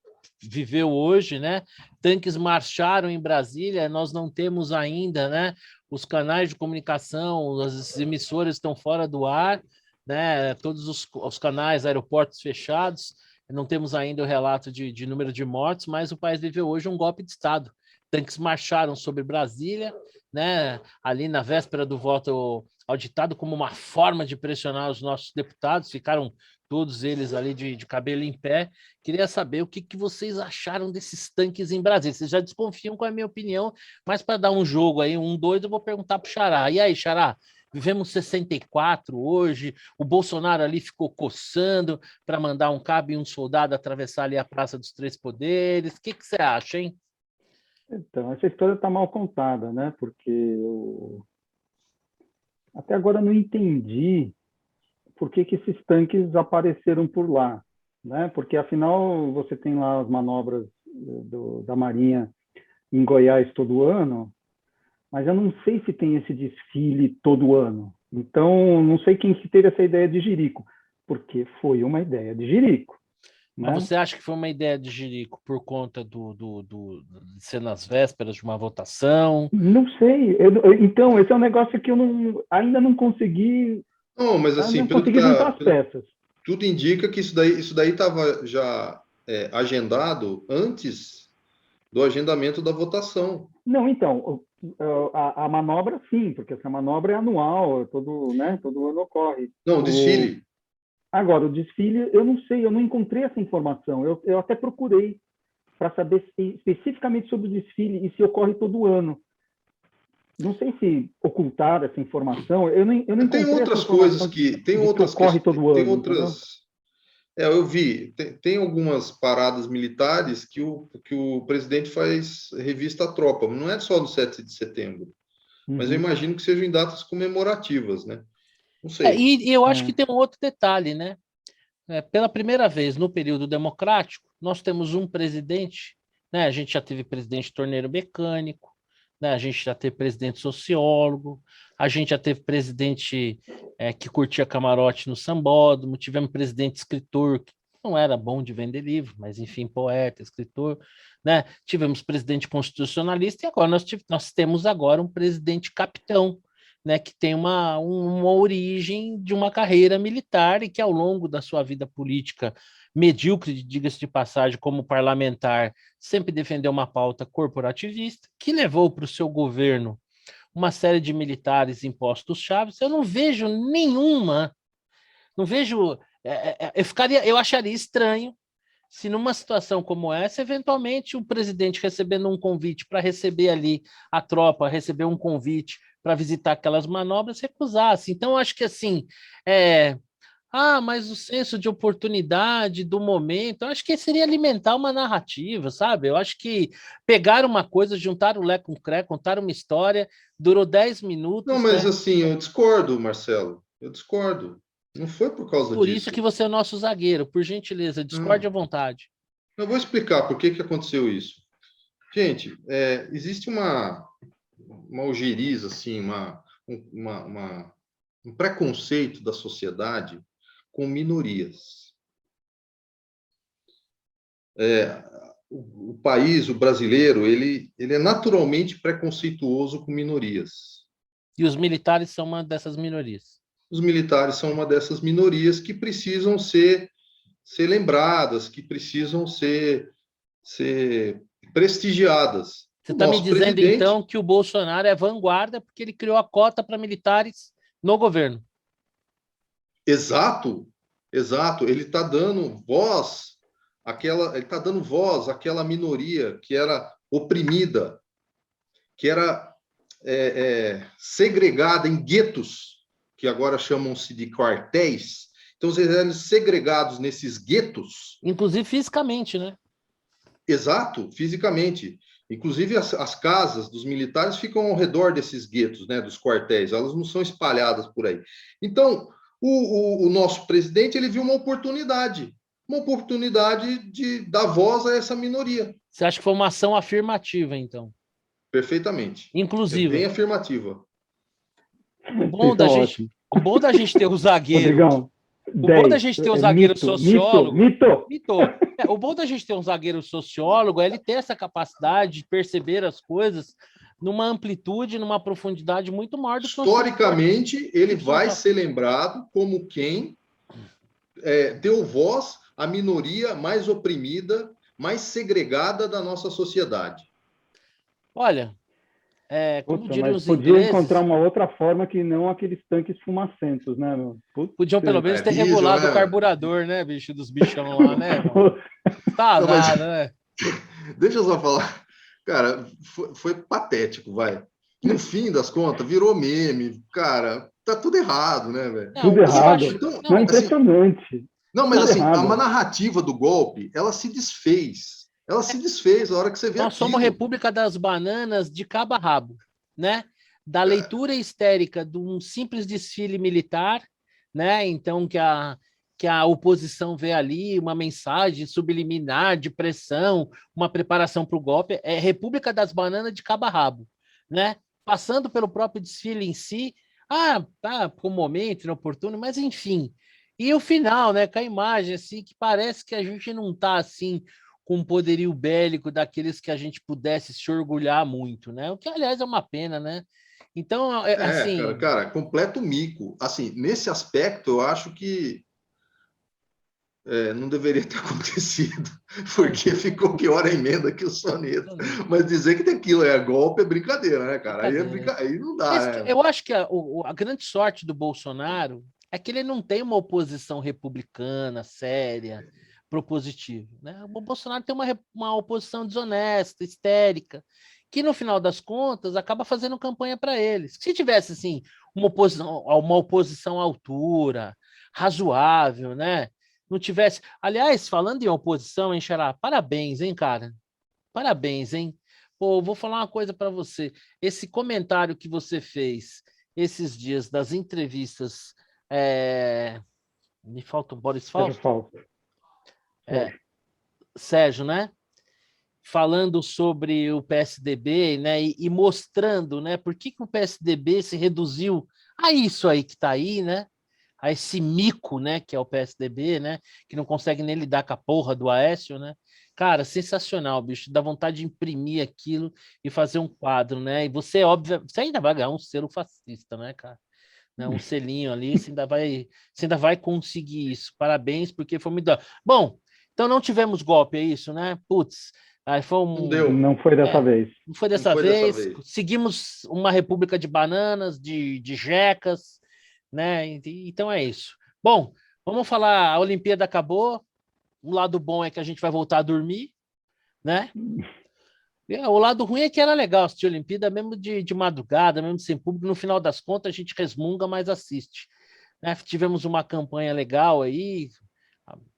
viveu hoje, né? Tanques marcharam em Brasília, nós não temos ainda, né? Os canais de comunicação, as emissoras estão fora do ar, né? Todos os canais, aeroportos fechados, não temos ainda o relato de número de mortos, mas o país viveu hoje um golpe de Estado. Tanques marcharam sobre Brasília, né? Ali na véspera do voto auditado, como uma forma de pressionar os nossos deputados, ficaram todos eles ali de cabelo em pé. Queria saber o que vocês acharam desses tanques em Brasília. Vocês já desconfiam com a minha opinião, mas para dar um jogo aí, doido, eu vou perguntar para o Xará. E aí, Xará, vivemos 64 hoje, o Bolsonaro ali ficou coçando para mandar um cabo e um soldado atravessar ali a Praça dos Três Poderes. O que você acha, hein?
Então, essa história está mal contada, né? Porque até agora eu não entendi por que esses tanques apareceram por lá, né? Porque, afinal, você tem lá as manobras da Marinha em Goiás todo ano, mas eu não sei se tem esse desfile todo ano. Então, não sei quem que teve essa ideia de Jerico, porque foi uma ideia de Jerico.
Mas você acha que foi uma ideia de Jerico por conta de ser nas vésperas de uma votação?
Não sei. Então, esse é um negócio que eu ainda não consegui.
Não, mas assim,
não consegui juntar as peças.
Tudo indica que isso daí estava já agendado antes do agendamento da votação.
Não, então, a manobra sim, porque essa manobra é anual, todo ano ocorre.
Não, o desfile.
Agora, o desfile, eu não sei, eu não encontrei essa informação. Eu até procurei para saber especificamente sobre o desfile e se ocorre todo ano. Não sei se ocultaram essa informação. Eu não encontrei.
Tem outras coisas que
ocorre todo ano.
Tem outras. Eu vi. Tem algumas paradas militares que o presidente faz revista à tropa. Não é só no 7 de setembro. Mas eu imagino que sejam em datas comemorativas, né? Não sei.
E eu acho que tem um outro detalhe, né? Pela primeira vez no período democrático, nós temos um presidente, né? A gente já teve presidente torneiro mecânico, né? A gente já teve presidente sociólogo, a gente já teve presidente que curtia camarote no sambódromo, tivemos presidente escritor, que não era bom de vender livro, mas enfim, poeta, escritor, né? Tivemos presidente constitucionalista e agora nós temos agora um presidente capitão, né, que tem uma origem de uma carreira militar e que, ao longo da sua vida política medíocre, diga-se de passagem, como parlamentar, sempre defendeu uma pauta corporativista, que levou para o seu governo uma série de militares em postos chaves. Eu não vejo nenhuma, não vejo. Eu acharia estranho se numa situação como essa, eventualmente o presidente recebendo um convite para receber ali a tropa, receber um convite para visitar aquelas manobras, recusasse. Então, acho que assim, mas o senso de oportunidade do momento, eu acho que seria alimentar uma narrativa, sabe? Eu acho que pegar uma coisa, juntar o Lé com o Cré, contar uma história, durou 10 minutos.
Não, mas assim, eu discordo, Marcelo. Eu discordo. Não foi por causa disso.
Por isso que você é o nosso zagueiro, por gentileza, discorde à vontade.
Eu vou explicar por que aconteceu isso. Gente, existe uma algeriza, assim, um preconceito da sociedade com minorias. O país, o brasileiro, ele é naturalmente preconceituoso com minorias.
E os militares são uma dessas minorias.
Os militares são uma dessas minorias que precisam ser lembradas, que precisam ser prestigiadas.
Você está me dizendo, então, que o Bolsonaro é vanguarda porque ele criou a cota para militares no governo.
Exato. Ele está dando voz àquela minoria que era oprimida, que era segregada em guetos, que agora chamam-se de quartéis. Então, eles eram segregados nesses guetos.
Inclusive fisicamente, né?
Exato, fisicamente. Inclusive, as casas dos militares ficam ao redor desses guetos, né, dos quartéis. Elas não são espalhadas por aí. Então, o nosso presidente, ele viu uma oportunidade de dar voz a essa minoria.
Você acha que foi uma ação afirmativa, então?
Perfeitamente.
Inclusive.
Bem afirmativa.
O bom da gente ter o zagueiro.
Rodrigão,
o bom da gente ter um zagueiro sociólogo.
Mito.
O bom da gente ter um zagueiro sociólogo é ele ter essa capacidade de perceber as coisas numa amplitude, numa profundidade muito maior do que
historicamente, ele vai ser lembrado como quem deu voz à minoria mais oprimida, mais segregada da nossa sociedade.
Olha, como diriam os
podia
ingleses,
encontrar uma outra forma que não aqueles tanques fumacentos, né?
Podiam pelo menos ter regulado o carburador, né, bicho, dos bichão lá, né? Tá nada, né?
Deixa eu só falar. Cara, foi patético, vai. No fim das contas, virou meme. Cara, tá tudo errado, né, velho?
Tudo errado. Então, não, é impressionante.
Não, mas assim, a narrativa do golpe, ela se desfez. Ela se desfez a hora que você vê
Nós somos República das Bananas de cabo a rabo, né? Da leitura histérica de um simples desfile militar, né? Então, que a oposição vê ali uma mensagem subliminar de pressão, uma preparação para o golpe, é República das Bananas de cabo a rabo, né? Passando pelo próprio desfile em si, com um momento inoportuno, mas enfim. E o final, né? Com a imagem, assim, que parece que a gente não está, assim, com um poderio bélico daqueles que a gente pudesse se orgulhar muito, né? O que, aliás, é uma pena, né? Então, assim...
Cara, completo mico. Assim, nesse aspecto, eu acho que não deveria ter acontecido, porque ficou pior a emenda que o soneto. Mas dizer que aquilo é golpe é brincadeira, né, cara? Aí não dá.
Eu acho que a grande sorte do Bolsonaro é que ele não tem uma oposição republicana, séria, propositiva, né? O Bolsonaro tem uma oposição desonesta, histérica, que no final das contas acaba fazendo campanha para eles. Se tivesse assim uma oposição à altura, razoável, né? Não tivesse, aliás, falando em oposição, hein, Xará, parabéns, hein, cara? Parabéns, hein? Pô, vou falar uma coisa para você. Esse comentário que você fez esses dias das entrevistas Me falta o Boris
Sérgio
Fausto?
Fausto.
Sérgio, né? Falando sobre o PSDB, né? E mostrando, né? Por que o PSDB se reduziu a isso aí que está aí, né? A esse mico, né? Que é o PSDB, né? Que não consegue nem lidar com a porra do Aécio, né? Cara, sensacional, bicho. Dá vontade de imprimir aquilo e fazer um quadro, né? E você, óbvio, você ainda vai ganhar um selo fascista, né, cara? Né, um selinho ali, você ainda vai conseguir isso. Parabéns, porque foi muito. Bom, então não tivemos golpe, é isso, né? Putz, aí foi
Não deu.
Não foi dessa vez.
Não foi dessa vez. Seguimos uma república de bananas, de jecas, né? Então é isso. Bom, vamos falar, a Olimpíada acabou. O lado bom é que a gente vai voltar a dormir, né? O lado ruim é que era legal assistir a Olimpíada, mesmo de madrugada, mesmo sem público. No final das contas, a gente resmunga, mas assiste. Né? Tivemos uma campanha legal aí,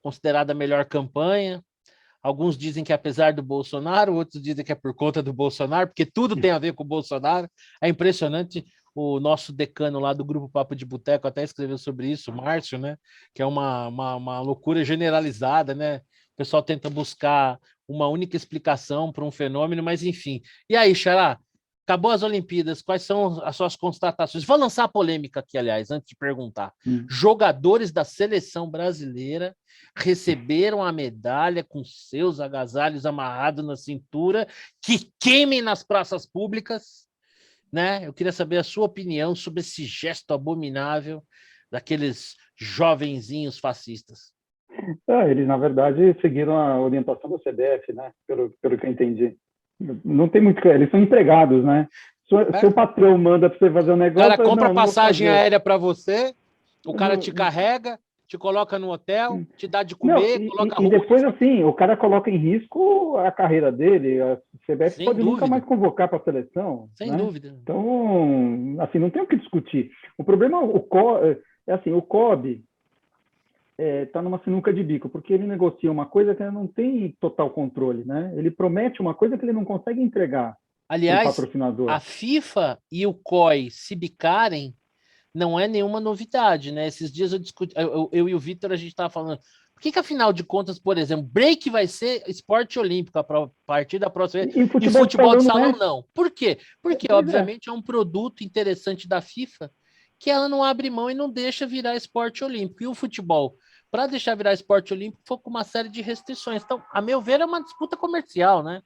considerada a melhor campanha. Alguns dizem que é apesar do Bolsonaro, outros dizem que é por conta do Bolsonaro, porque tudo tem a ver com o Bolsonaro. É impressionante. O nosso decano lá do Grupo Papo de Boteco até escreveu sobre isso, o Márcio, né? Que é uma loucura generalizada, né? O pessoal tenta buscar uma única explicação para um fenômeno, mas enfim. E aí, Xará, acabou as Olimpíadas, quais são as suas constatações? Vou lançar a polêmica aqui, aliás, antes de perguntar. Jogadores da seleção brasileira receberam a medalha com seus agasalhos amarrados na cintura, que queimem nas praças públicas, né? Eu queria saber a sua opinião sobre esse gesto abominável daqueles jovenzinhos fascistas.
Eles, na verdade, seguiram a orientação da CBF, né? Pelo que eu entendi. Não tem muito... Eles são empregados, né? Seu patrão manda para você fazer um negócio...
O cara compra passagem aérea para você, o cara te carrega, te coloca no hotel, te dá de comer, coloca roupa...
E depois, assim, o cara coloca em risco a carreira dele. A CBF pode nunca mais convocar para a seleção.
Sem dúvida.
Então, assim, não tem o que discutir. O problema é assim, o COB está numa sinuca de bico, porque ele negocia uma coisa que ele não tem total controle, né? Ele promete uma coisa que ele não consegue entregar.
Aliás, patrocinador. A FIFA e o COI se bicarem não é nenhuma novidade, né? Esses dias eu e o Vitor, a gente estava falando, por que afinal de contas, por exemplo, break vai ser esporte olímpico a partir da próxima vez, e futebol de salão não? Por quê? Porque, obviamente, é um produto interessante da FIFA que ela não abre mão e não deixa virar esporte olímpico. E o futebol, para deixar virar esporte olímpico, foi com uma série de restrições. Então, a meu ver, é uma disputa comercial, né?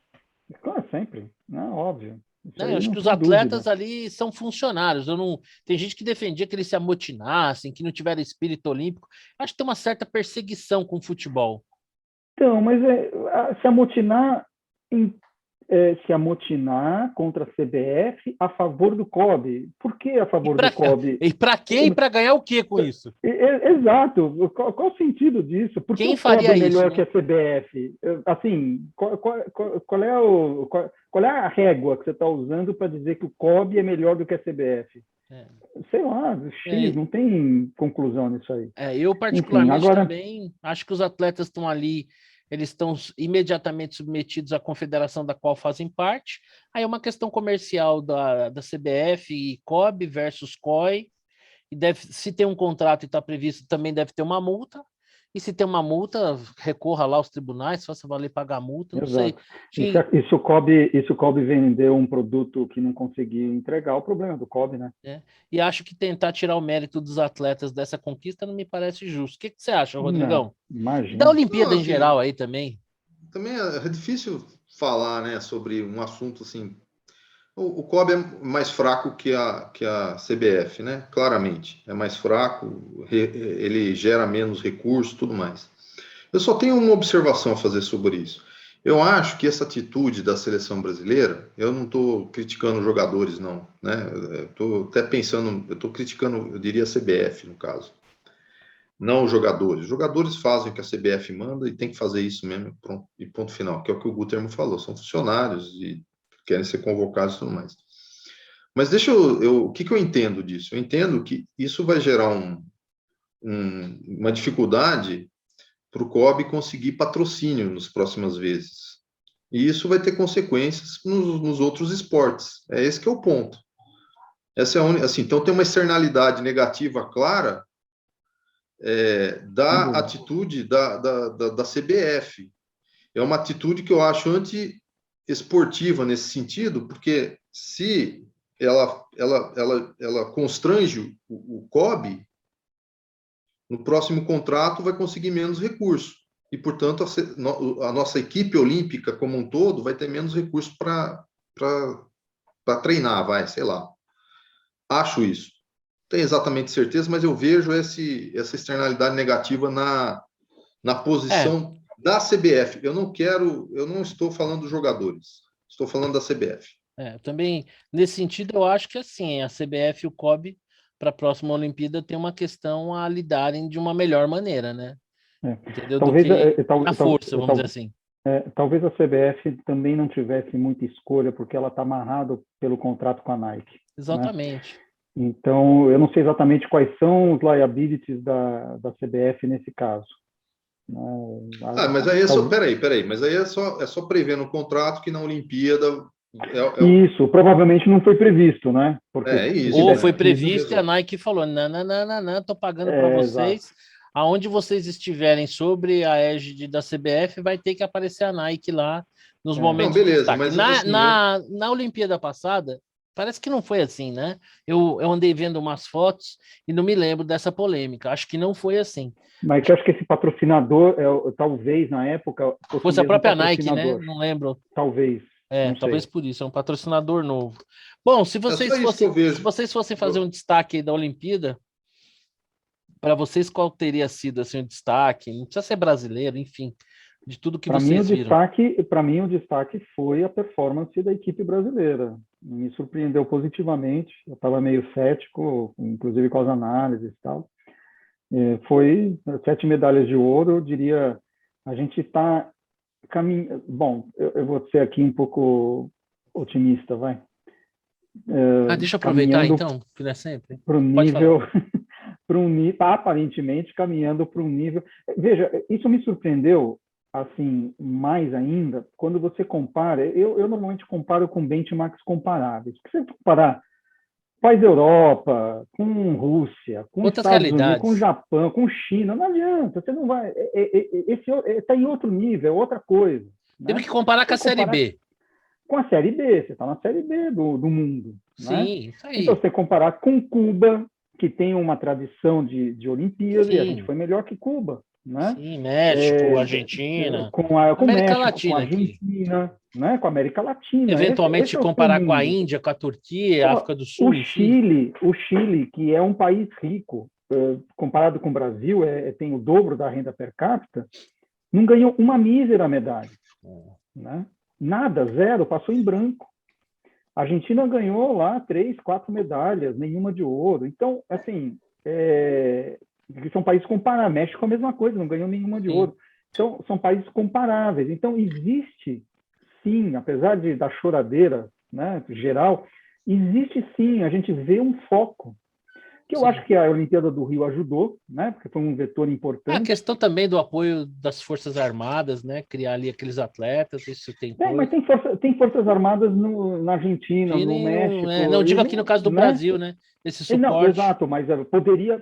Claro, sempre. Não, óbvio.
Eu acho que os atletas ali são funcionários. Tem gente que defendia que eles se amotinassem, que não tiveram espírito olímpico. Acho que tem uma certa perseguição com o futebol.
Então, mas se amotinar contra a CBF a favor do COB. Por que a favor do COB?
E para quê? E para ganhar o quê com isso?
Exato. Qual o sentido disso? Por que
quem faria
isso? Melhor, né? Que a CBF? Assim, qual é a régua que você está usando para dizer que o COB é melhor do que a CBF? Sei lá, não tem conclusão nisso aí.
Eu particularmente também acho que os atletas estão ali, eles estão imediatamente submetidos à confederação da qual fazem parte. Aí é uma questão comercial da CBF e COB versus COI. E se tem um contrato e está previsto, também deve ter uma multa. E se tem uma multa, recorra lá aos tribunais, faça valer pagar a multa, não sei.
E se o COB vender um produto que não conseguir entregar, o problema é do COB, né?
E acho que tentar tirar o mérito dos atletas dessa conquista não me parece justo. O que você acha, Rodrigão?
Imagina.
E da Olimpíada em geral aí também?
Também é difícil falar, né, sobre um assunto assim. O COB é mais fraco que a CBF, né? Claramente. É mais fraco, ele gera menos recursos, tudo mais. Eu só tenho uma observação a fazer sobre isso. Eu acho que essa atitude da seleção brasileira, eu não estou criticando os jogadores, não, né? Estou até pensando, eu estou criticando, eu diria a CBF, no caso. Não os jogadores. Os jogadores fazem o que a CBF manda e tem que fazer isso mesmo, pronto, e ponto final, que é o que o Guterman falou. São funcionários e querem ser convocados e tudo mais. Mas o que eu entendo disso? Eu entendo que isso vai gerar uma dificuldade para o COB conseguir patrocínio nas próximas vezes. E isso vai ter consequências nos outros esportes. É esse que é o ponto. Essa é assim, então tem uma externalidade negativa clara da atitude da CBF. É uma atitude que eu acho anti-esportiva nesse sentido, porque se ela constrange o COB, no próximo contrato vai conseguir menos recursos. E, portanto, a nossa equipe olímpica como um todo vai ter menos recursos para treinar, sei lá. Acho isso. Não tenho exatamente certeza, mas eu vejo essa externalidade negativa na posição da CBF. Eu não estou falando dos jogadores, estou falando da CBF.
Também, nesse sentido, eu acho que assim, a CBF e o COB, para a próxima Olimpíada, tem uma questão a lidarem de uma melhor maneira, né? Entendeu?
Talvez,
a força, vamos dizer assim.
Talvez a CBF também não tivesse muita escolha, porque ela está amarrada pelo contrato com a Nike.
Exatamente.
Né? Então, eu não sei exatamente quais são os liabilities da CBF nesse caso.
Mas aí peraí, mas aí é só prever no contrato que na Olimpíada...
Isso, provavelmente não foi previsto, né? Porque
isso.
Ou foi previsto e a Nike falou, não, tô pagando para vocês. Exato. Aonde vocês estiverem sobre a égide da CBF, vai ter que aparecer a Nike lá nos momentos
de destaque. Mas
na Olimpíada passada, parece que não foi assim, né? Eu andei vendo umas fotos e não me lembro dessa polêmica. Acho que não foi assim.
Mas eu acho que esse patrocinador, talvez, na época...
Fosse a própria Nike, né? Não lembro.
Talvez.
Talvez por isso, é um patrocinador novo. Bom, se vocês fossem fazer um destaque aí da Olimpíada, para vocês qual teria sido assim, um destaque? Não precisa ser brasileiro, enfim, de tudo que vocês viram.
Para mim, o destaque foi a performance da equipe brasileira. Me surpreendeu positivamente. Eu estava meio cético, inclusive com as análises e tal. Foi 7 medalhas de ouro, eu diria. A gente está caminhando. Bom, eu vou ser aqui um pouco otimista, vai.
Deixa eu aproveitar então, que não é sempre.
Para o nível, aparentemente caminhando para um nível. Veja, isso me surpreendeu assim mais ainda quando você compara. Eu normalmente comparo com benchmarks comparáveis. Se você comparar país da Europa, com Rússia, com
outras
Estados Unidos, com Japão, com China, não adianta, você não vai. Está em outro nível, outra coisa.
Temos que comparar com a Série B.
Com a Série B, você está na Série B do mundo.
Sim,
né?
Isso aí.
Então, você comparar com Cuba, que tem uma tradição de Olimpíada, e a gente foi melhor que Cuba. Né?
Sim, México, Argentina,
com
América
México,
Latina,
com a Argentina, né? Com a América Latina.
Eventualmente comparar com a Índia, com a Turquia, a África do Sul.
O Chile, que é um país rico, comparado com o Brasil, tem o dobro da renda per capita, não ganhou uma mísera medalha. Né? Nada, zero, passou em branco. A Argentina ganhou lá 3, 4 medalhas, nenhuma de ouro. Então, assim, são países comparáveis. México é a mesma coisa, não ganhou nenhuma de ouro. Então, são países comparáveis. Então, existe, sim, apesar da choradeira, né, geral, existe, sim, a gente vê um foco. Que eu acho que a Olimpíada do Rio ajudou, né, porque foi um vetor importante.
A questão também do apoio das Forças Armadas, né, criar ali aqueles atletas, isso tem coisa.
Mas tem Forças Armadas na Argentina, no México.
Não, digo aqui no caso do Brasil, né? Esse suporte.
Não, exato, mas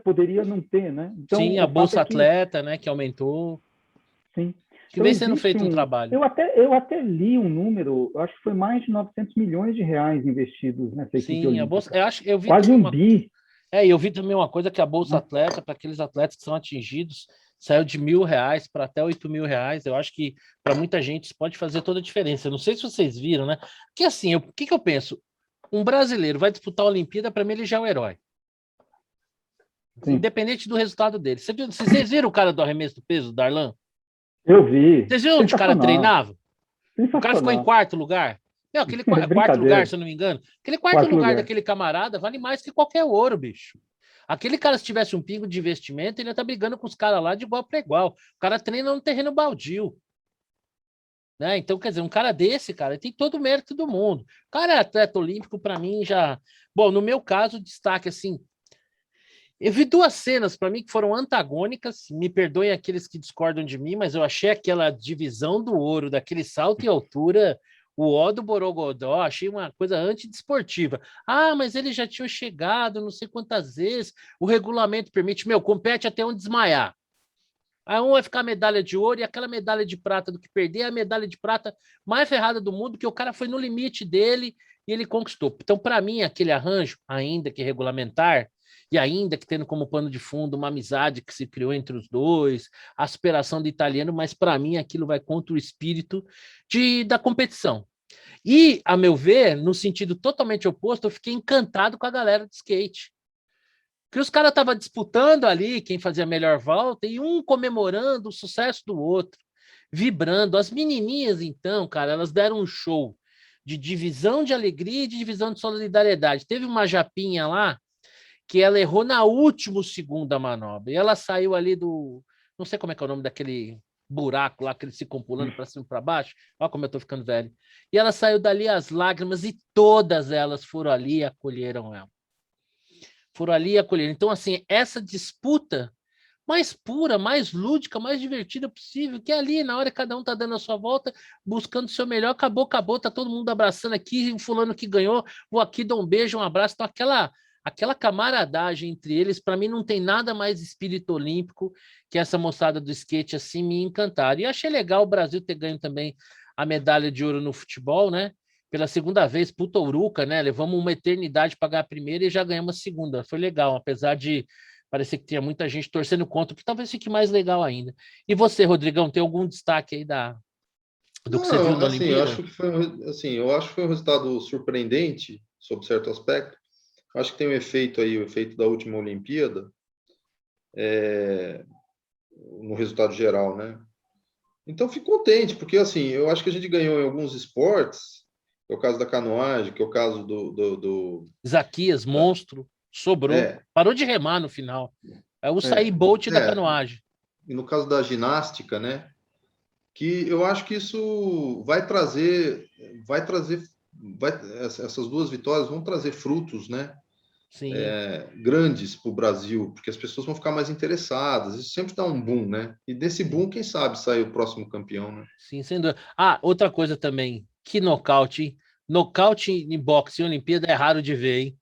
poderia não ter, né?
Então, sim, a Bolsa Atleta, né, que aumentou.
Sim.
Que vem sendo feito um trabalho.
Eu até li um número, acho que foi mais de 900 milhões de reais investidos nessa equipe olímpica.
A Bolsa, eu vi
quase um bi.
Eu vi também uma coisa que a Bolsa Atleta, para aqueles atletas que são atingidos, saiu de R$1.000 para até R$8.000. Eu acho que para muita gente isso pode fazer toda a diferença. Eu não sei se vocês viram, né? Porque assim, o que eu penso? Um brasileiro vai disputar a Olimpíada, para mim ele já é o herói. Sim. Independente do resultado dele. Vocês viram o cara do arremesso do peso, o Darlan?
Eu vi.
Vocês viram onde o cara treinava? O cara ficou em 4º lugar. Não, aquele 4º lugar, se eu não me engano. Aquele 4º lugar daquele camarada vale mais que qualquer ouro, bicho. Aquele cara, se tivesse um pingo de investimento, ele ia estar brigando com os caras lá de igual para igual. O cara treina no terreno baldio. Né? Então, quer dizer, um cara desse, cara, tem todo o mérito do mundo. O cara é atleta olímpico, para mim, já... Bom, no meu caso, destaque, assim... Eu vi 2 cenas, para mim, que foram antagônicas. Me perdoem aqueles que discordam de mim, mas eu achei aquela divisão do ouro, daquele salto em altura... O ó do Borogodó, achei uma coisa antidesportiva. Ah, mas eles já tinham chegado não sei quantas vezes, o regulamento permite, compete até onde desmaiar. Aí um vai ficar a medalha de ouro e aquela medalha de prata do que perder é a medalha de prata mais ferrada do mundo, que o cara foi no limite dele e ele conquistou. Então, para mim, aquele arranjo, ainda que regulamentar, e ainda que tendo como pano de fundo uma amizade que se criou entre os dois, a superação do italiano, mas para mim aquilo vai contra o espírito da competição. E, a meu ver, no sentido totalmente oposto, eu fiquei encantado com a galera de skate. Que os caras estavam disputando ali quem fazia a melhor volta e um comemorando o sucesso do outro, vibrando. As menininhas, então, cara, elas deram um show de divisão de alegria e de divisão de solidariedade. Teve uma japinha lá que ela errou na última segundo da manobra. E ela saiu ali do... Não sei como é que é o nome daquele buraco lá, que eles ficam pulando para cima e para baixo. Olha como eu tô ficando velho. E ela saiu dali às lágrimas e todas elas foram ali e acolheram ela. Foram ali e acolheram. Então, assim, essa disputa mais pura, mais lúdica, mais divertida possível, que ali, na hora que cada um tá dando a sua volta, buscando o seu melhor, acabou, tá todo mundo abraçando aqui, o fulano que ganhou, vou aqui, dou um beijo, um abraço. Então, aquela camaradagem entre eles, para mim, não tem nada mais espírito olímpico que essa moçada do skate, assim, me encantaram. E achei legal o Brasil ter ganho também a medalha de ouro no futebol, né? Pela segunda vez, puta uruca, né? Levamos uma eternidade para ganhar a primeira e já ganhamos a segunda. Foi legal, apesar de parecer que tinha muita gente torcendo contra, o que talvez fique mais legal ainda. E você, Rodrigão, tem algum destaque aí do que você viu na
assim,
Olimpíada?
eu acho que foi um resultado surpreendente, sob certo aspecto. Acho que tem um efeito aí, o efeito da última Olimpíada, no resultado geral, né? Então, fico contente, porque, assim, eu acho que a gente ganhou em alguns esportes, que é o caso da canoagem, que é o caso do...
Isaquias, monstro, sobrou. Parou de remar no final. É o Usain Bolt da canoagem.
E no caso da ginástica, né? Que eu acho que isso essas duas vitórias vão trazer frutos, né?
Sim.
Grandes para o Brasil, porque as pessoas vão ficar mais interessadas. Isso sempre dá um boom, né? E desse boom, quem sabe, sai o próximo campeão, né?
Sim, sem dúvida. Ah, outra coisa também. Que nocaute, hein? Nocaute em boxe em Olimpíada é raro de ver, hein?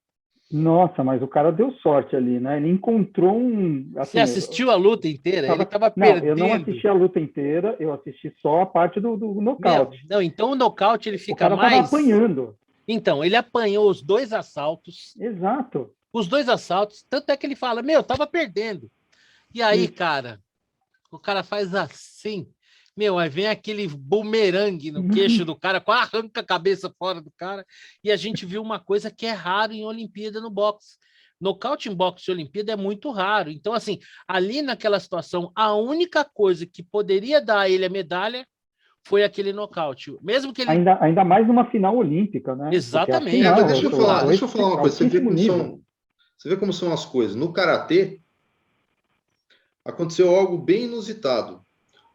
Nossa, mas o cara deu sorte ali, né? Ele encontrou um... Assim,
você assistiu a luta inteira? Ele estava perdendo.
Eu não assisti a luta inteira, eu assisti só a parte do nocaute.
Não, então o nocaute ele fica
o cara
mais...
tava apanhando.
Então, ele apanhou os dois assaltos.
Exato.
Os dois assaltos, tanto é que ele fala, tava perdendo. E aí, cara, o cara faz assim, aí vem aquele bumerangue no queixo do cara, arranca a cabeça fora do cara, e a gente viu uma coisa que é raro em Olimpíada no boxe. Nocaute em boxe de Olimpíada é muito raro. Então, assim, ali naquela situação, a única coisa que poderia dar a ele a medalha foi aquele nocaute. Mesmo que ele...
ainda mais numa final olímpica, né?
Exatamente.
Mas deixa eu falar uma coisa. Você vê como são as coisas. No karatê, aconteceu algo bem inusitado.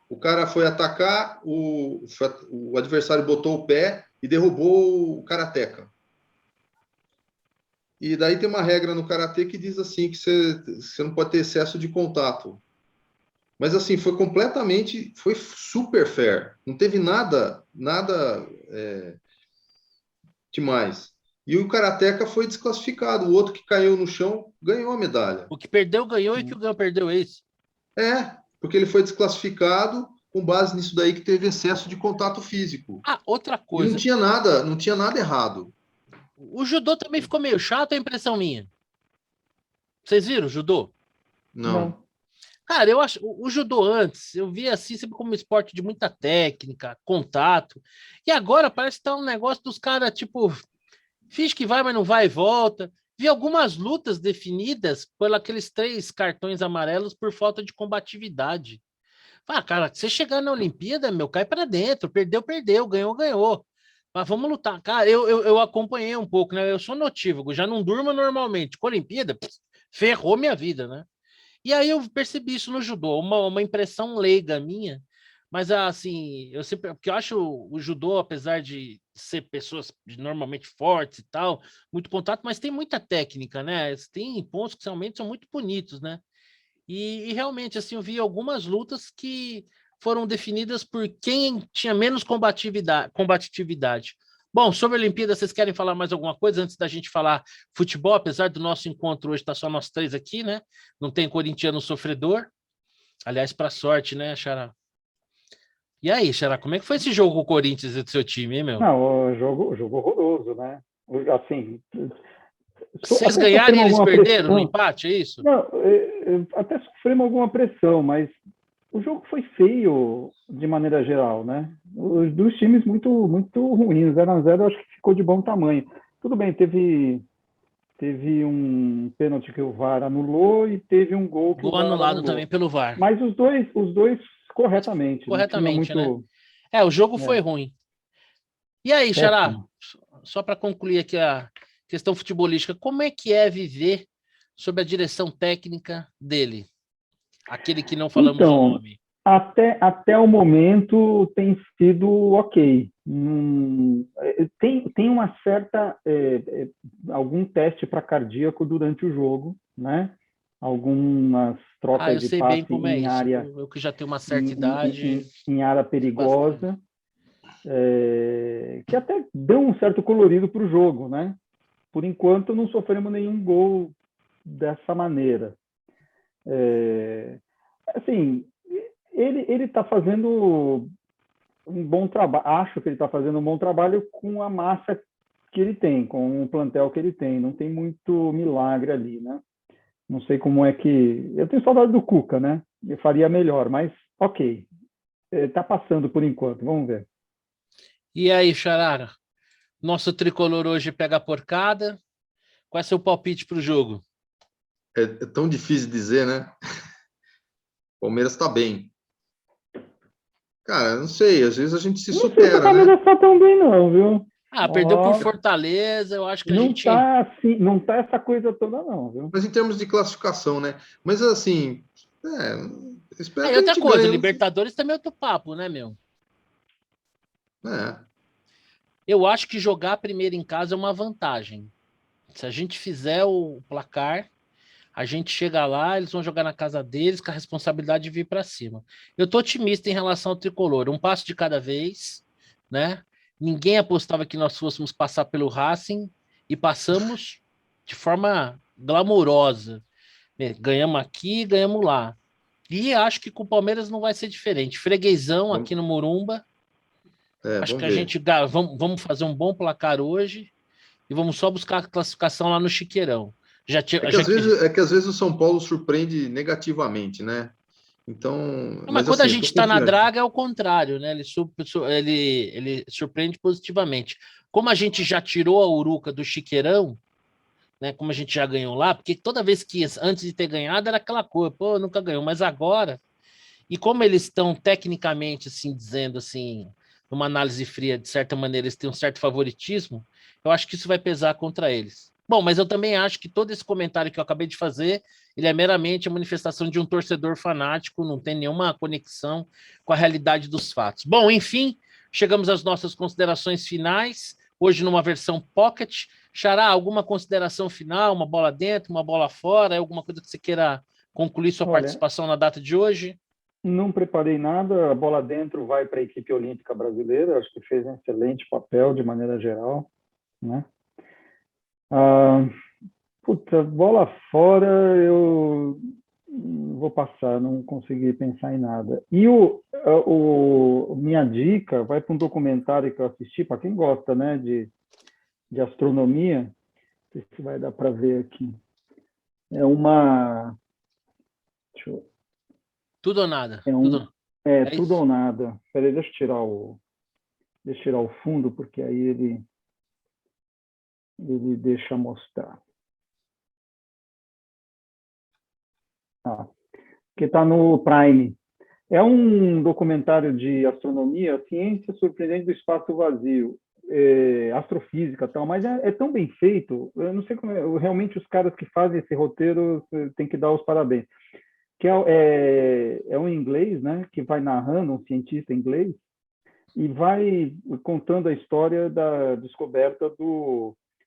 O cara foi atacar, o adversário botou o pé e derrubou o karateca. E daí tem uma regra no karatê que diz assim que você não pode ter excesso de contato. Mas assim, foi super fair. Não teve nada demais. E o karateca foi desclassificado. O outro que caiu no chão ganhou a medalha.
O que perdeu, ganhou, e o que ganhou, perdeu, é isso?
Porque ele foi desclassificado com base nisso daí que teve excesso de contato físico.
Ah, outra coisa.
E não tinha nada errado.
O judô também ficou meio chato, é impressão minha. Vocês viram o judô?
Não.
Cara, eu acho o judô antes, eu via assim sempre como um esporte de muita técnica, contato. E agora parece que tá um negócio dos caras, tipo, finge que vai, mas não vai e volta. Vi algumas lutas definidas por aqueles 3 cartões amarelos por falta de combatividade. Cara, você chegar na Olimpíada, cai para dentro. Perdeu, ganhou. Mas vamos lutar. Cara, eu acompanhei um pouco, né? Eu sou notívago, já não durmo normalmente. Com a Olimpíada, ferrou minha vida, né? E aí eu percebi isso no judô, uma impressão leiga minha, mas assim, porque eu acho o judô, apesar de ser pessoas normalmente fortes e tal, muito contato, mas tem muita técnica, né? Tem pontos que realmente são muito bonitos, né? E realmente, assim, eu vi algumas lutas que foram definidas por quem tinha menos combatividade. Bom, sobre a Olimpíada, vocês querem falar mais alguma coisa antes da gente falar futebol? Apesar do nosso encontro hoje, está só nós três aqui, né? Não tem corintiano sofredor. Aliás, para sorte, né, Xará? E aí, Xará, como é que foi esse jogo com o Corinthians e do seu time, hein, meu?
Não, jogo horroroso, né? Assim,
vocês ganharam e eles perderam no empate, é isso?
Não, até sofremos alguma pressão, mas o jogo foi feio de maneira geral, né? Os dois times muito ruins, 0-0, acho que ficou de bom tamanho. Tudo bem, teve um pênalti que o VAR anulou e teve um gol que o VAR
anulado
anulou.
também pelo VAR.
Mas os dois corretamente.
Corretamente, muito... né? O jogo foi ruim. E aí, Xará, só para concluir aqui a questão futebolística, como é que é viver sob a direção técnica dele? Aquele que não falamos o nome.
Até o momento tem sido ok. Tem uma certa... algum teste para cardíaco durante o jogo, né? Algumas trocas de passe em área...
Eu que já tenho uma certa idade...
Em área perigosa, que até dão um certo colorido para o jogo, né? Por enquanto, não sofremos nenhum gol dessa maneira. Assim, ele está fazendo um bom trabalho. Acho que ele está fazendo um bom trabalho com a massa que ele tem, com o plantel que ele tem. Não tem muito milagre ali, né? Não sei como é que... Eu tenho saudade do Cuca, né? Eu faria melhor, mas ok. Está passando por enquanto, vamos ver.
E aí, Xarara? Nosso tricolor hoje pega a porcada. Qual é seu palpite para o jogo?
É tão difícil dizer, né? O Palmeiras está bem. Cara, não sei, às vezes a gente se supera, né? O
Palmeiras está tão bem não, viu?
Perdeu por Fortaleza, eu acho que
não tá assim, não tá essa coisa toda não, viu?
Mas em termos de classificação, né? Mas assim, espero que
outra coisa, ganhe. Libertadores também é outro papo, né, meu? Eu acho que jogar primeiro em casa é uma vantagem. Se a gente fizer o placar, a gente chega lá, eles vão jogar na casa deles com a responsabilidade de vir para cima. Eu tô otimista em relação ao tricolor, um passo de cada vez, né? Ninguém apostava que nós fôssemos passar pelo Racing e passamos de forma glamourosa. Ganhamos aqui, ganhamos lá. E acho que com o Palmeiras não vai ser diferente. Freguesão aqui no Morumba. Acho que a gente vamos fazer um bom placar hoje e vamos só buscar a classificação lá no Chiqueirão.
É que às vezes o São Paulo surpreende negativamente, né? Então,
mas quando assim, a gente está na draga é o contrário, né? Ele surpreende positivamente. Como a gente já tirou a Uruca do Chiqueirão, né? Como a gente já ganhou lá, porque toda vez que antes de ter ganhado era aquela coisa, pô, nunca ganhou, mas agora, e como eles estão tecnicamente assim dizendo assim, numa análise fria, de certa maneira, eles têm um certo favoritismo, eu acho que isso vai pesar contra eles. Bom, mas eu também acho que todo esse comentário que eu acabei de fazer, ele é meramente a manifestação de um torcedor fanático, não tem nenhuma conexão com a realidade dos fatos. Bom, enfim, chegamos às nossas considerações finais, hoje numa versão pocket. Xará, alguma consideração final, uma bola dentro, uma bola fora, alguma coisa que você queira concluir sua participação na data de hoje?
Não preparei nada, a bola dentro vai para a equipe olímpica brasileira, acho que fez um excelente papel de maneira geral, né? Bola fora, eu vou passar, não consegui pensar em nada. E minha dica vai para um documentário que eu assisti, para quem gosta, né, de astronomia, não sei se vai dar para ver aqui. É uma... Deixa eu...
Tudo ou nada.
Tudo ou nada. Peraí, deixa eu tirar o fundo, porque aí ele deixa mostrar. Que está no Prime. É um documentário de astronomia, ciência surpreendente do espaço vazio, astrofísica e tal, mas é tão bem feito, eu não sei como realmente os caras que fazem esse roteiro tem que dar os parabéns. Que é um inglês, né, que vai narrando, um cientista inglês, e vai contando a história da descoberta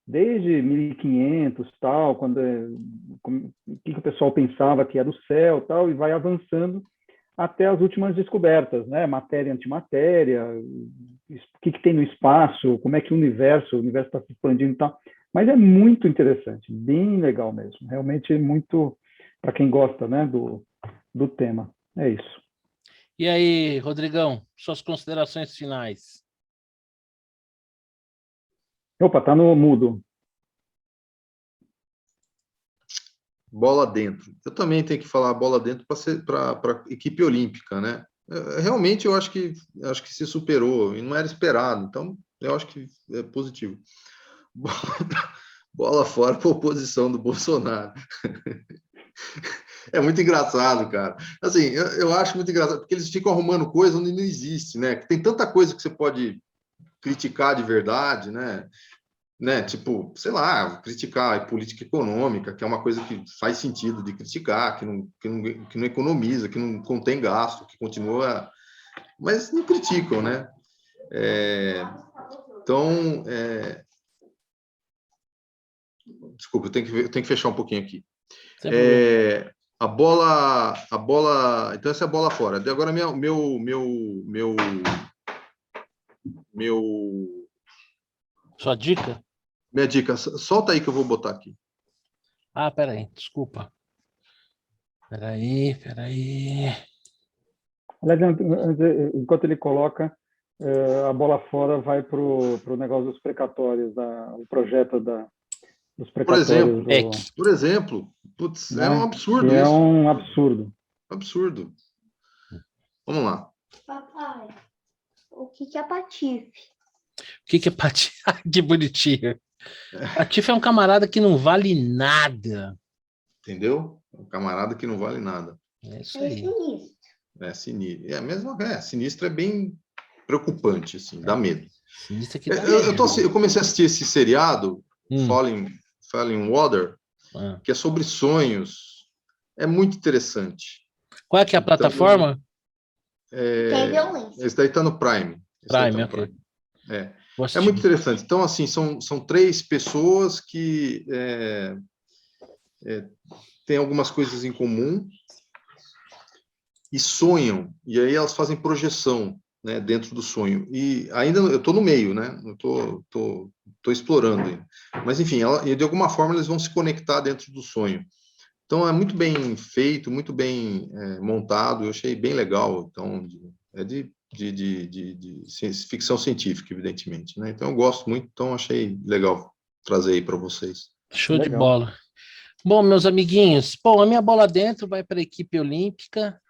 desde 1500 tal, o que o pessoal pensava que era o céu tal, e vai avançando até as últimas descobertas, né? Matéria, antimatéria, o que tem no espaço, como é que o universo está se expandindo e tal. Mas é muito interessante, bem legal mesmo. Realmente muito para quem gosta, né, do tema. É isso.
E aí, Rodrigão, suas considerações finais?
Opa, tá no mudo.
Bola dentro. Eu também tenho que falar bola dentro para a equipe olímpica, né? Realmente eu acho que se superou e não era esperado, então eu acho que é positivo. Bola fora para a oposição do Bolsonaro. É muito engraçado, cara. Assim, eu acho muito engraçado, porque eles ficam arrumando coisa onde não existe, né? Tem tanta coisa que você pode criticar de verdade, né? Tipo, sei lá, criticar a política econômica, que é uma coisa que faz sentido de criticar, que não economiza, que não contém gasto, que continua. Mas não criticam, né? Então, desculpa, eu tenho que fechar um pouquinho aqui. A bola. Então, essa é a bola fora. Agora,
Sua dica?
minha dica, solta aí que eu vou botar aqui.
Ah, peraí, desculpa. Peraí.
Enquanto ele coloca, a bola fora vai para o negócio dos precatórios, o projeto dos precatórios.
Por exemplo, putz,
né?
é um absurdo
isso. É
isso.
um absurdo.
Absurdo. Vamos lá.
Papai, o que é patife?
O que é patife? Que bonitinho. Patife é um camarada que não vale nada.
Entendeu? Um camarada que não vale nada.
É isso aí.
Sinistro.
É sinistro. Sinistro é bem preocupante, assim, dá medo.
Sinistro que dá
eu comecei a assistir esse seriado, Falling Water, que é sobre sonhos. É muito interessante.
Qual é que é a plataforma?
Tem violência.
Esse daí está no Prime.
Prime, ok.
É muito interessante. Então, assim, são 3 pessoas que têm algumas coisas em comum e sonham, e aí elas fazem projeção, né, dentro do sonho. E ainda eu estou no meio, né? Eu estou explorando ainda. Mas, enfim, de alguma forma eles vão se conectar dentro do sonho. Então, é muito bem feito, muito bem montado, eu achei bem legal. Então, é de ficção científica, evidentemente, né? Então, eu gosto muito, então achei legal trazer aí para vocês.
Show de bola. Bom, meus amiguinhos, a minha bola dentro vai para a equipe olímpica,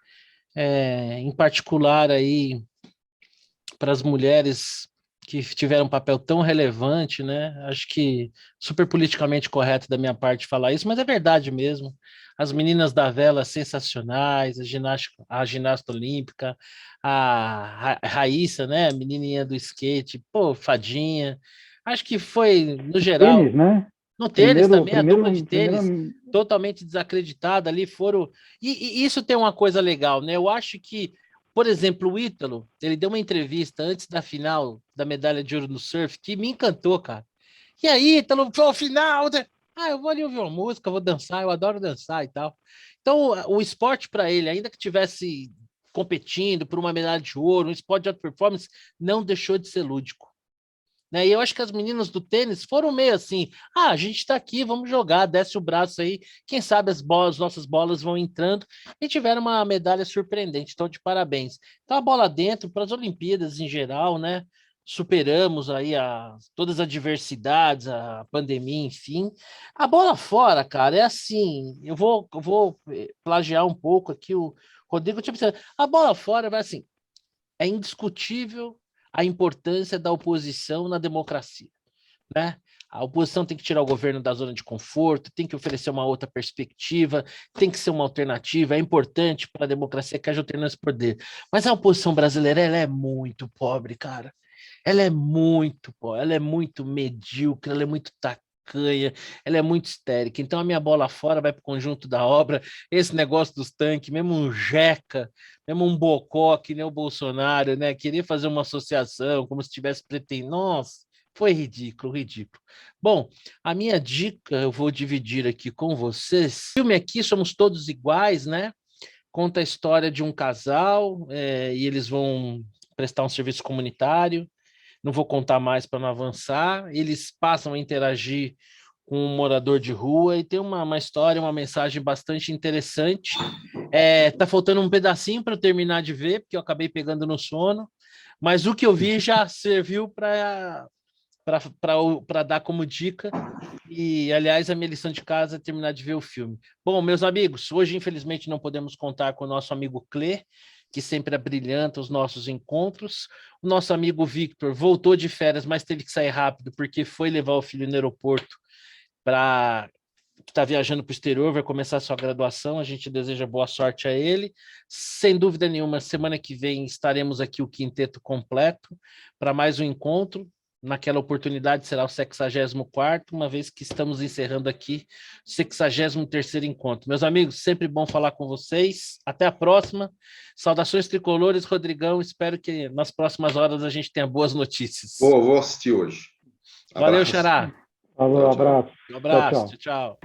em particular aí para as mulheres que tiveram um papel tão relevante, né? Acho que super politicamente correto da minha parte falar isso, mas é verdade mesmo. As meninas da vela sensacionais, a ginasta olímpica, a Raíssa, né? A menininha do skate, fadinha. Acho que foi, no geral...
Tênis, né?
No tênis também, a dupla de tênis totalmente desacreditada ali foram... E isso tem uma coisa legal, né? Eu acho que, por exemplo, o Ítalo, ele deu uma entrevista antes da final da medalha de ouro no surf, que me encantou, cara. E aí, Ítalo, foi o final... eu vou ali ouvir uma música, vou dançar, eu adoro dançar e tal. Então, o esporte para ele, ainda que tivesse competindo por uma medalha de ouro, um esporte de alta performance, não deixou de ser lúdico. Né? E eu acho que as meninas do tênis foram meio assim, a gente está aqui, vamos jogar, desce o braço aí, quem sabe as nossas bolas vão entrando, e tiveram uma medalha surpreendente, então de parabéns. Então a bola dentro para as Olimpíadas em geral, né? Superamos aí todas as adversidades, a pandemia, enfim. A bola fora, cara, é assim, eu vou plagiar um pouco aqui o Rodrigo, a bola fora vai assim, é indiscutível a importância da oposição na democracia, né? A oposição tem que tirar o governo da zona de conforto, tem que oferecer uma outra perspectiva, tem que ser uma alternativa, é importante para a democracia que haja alternância de poder. Mas a oposição brasileira, ela é muito pobre, cara. Ela é muito pobre, ela é muito medíocre, ela é muito tacanha, ela é muito histérica. Então a minha bola fora vai para o conjunto da obra, esse negócio dos tanques, mesmo um Jeca, mesmo um Bocó, que nem o Bolsonaro, né? Querer fazer uma associação, como se tivesse pretendendo. Nossa, foi ridículo, ridículo. Bom, a minha dica eu vou dividir aqui com vocês. O filme aqui, Somos Todos Iguais, né? conta a história de um casal e eles vão prestar um serviço comunitário. Não vou contar mais para não avançar. Eles passam a interagir com um morador de rua e tem uma história, uma mensagem bastante interessante. Tá faltando um pedacinho para eu terminar de ver, porque eu acabei pegando no sono, mas o que eu vi já serviu para dar como dica. E, aliás, a minha lição de casa é terminar de ver o filme. Bom, meus amigos, hoje, infelizmente, não podemos contar com o nosso amigo Clê, que sempre abrilhanta os nossos encontros. O nosso amigo Victor voltou de férias, mas teve que sair rápido, porque foi levar o filho no aeroporto que está viajando para o exterior, vai começar a sua graduação. A gente deseja boa sorte a ele. Sem dúvida nenhuma, semana que vem estaremos aqui o quinteto completo para mais um encontro. Naquela oportunidade será o 64º, uma vez que estamos encerrando aqui o 63º encontro. Meus amigos, sempre bom falar com vocês. Até a próxima. Saudações tricolores, Rodrigão. Espero que nas próximas horas a gente tenha boas notícias.
Vou assistir hoje.
Valeu, Xará.
Falou, abraço.
Um abraço. Tchau.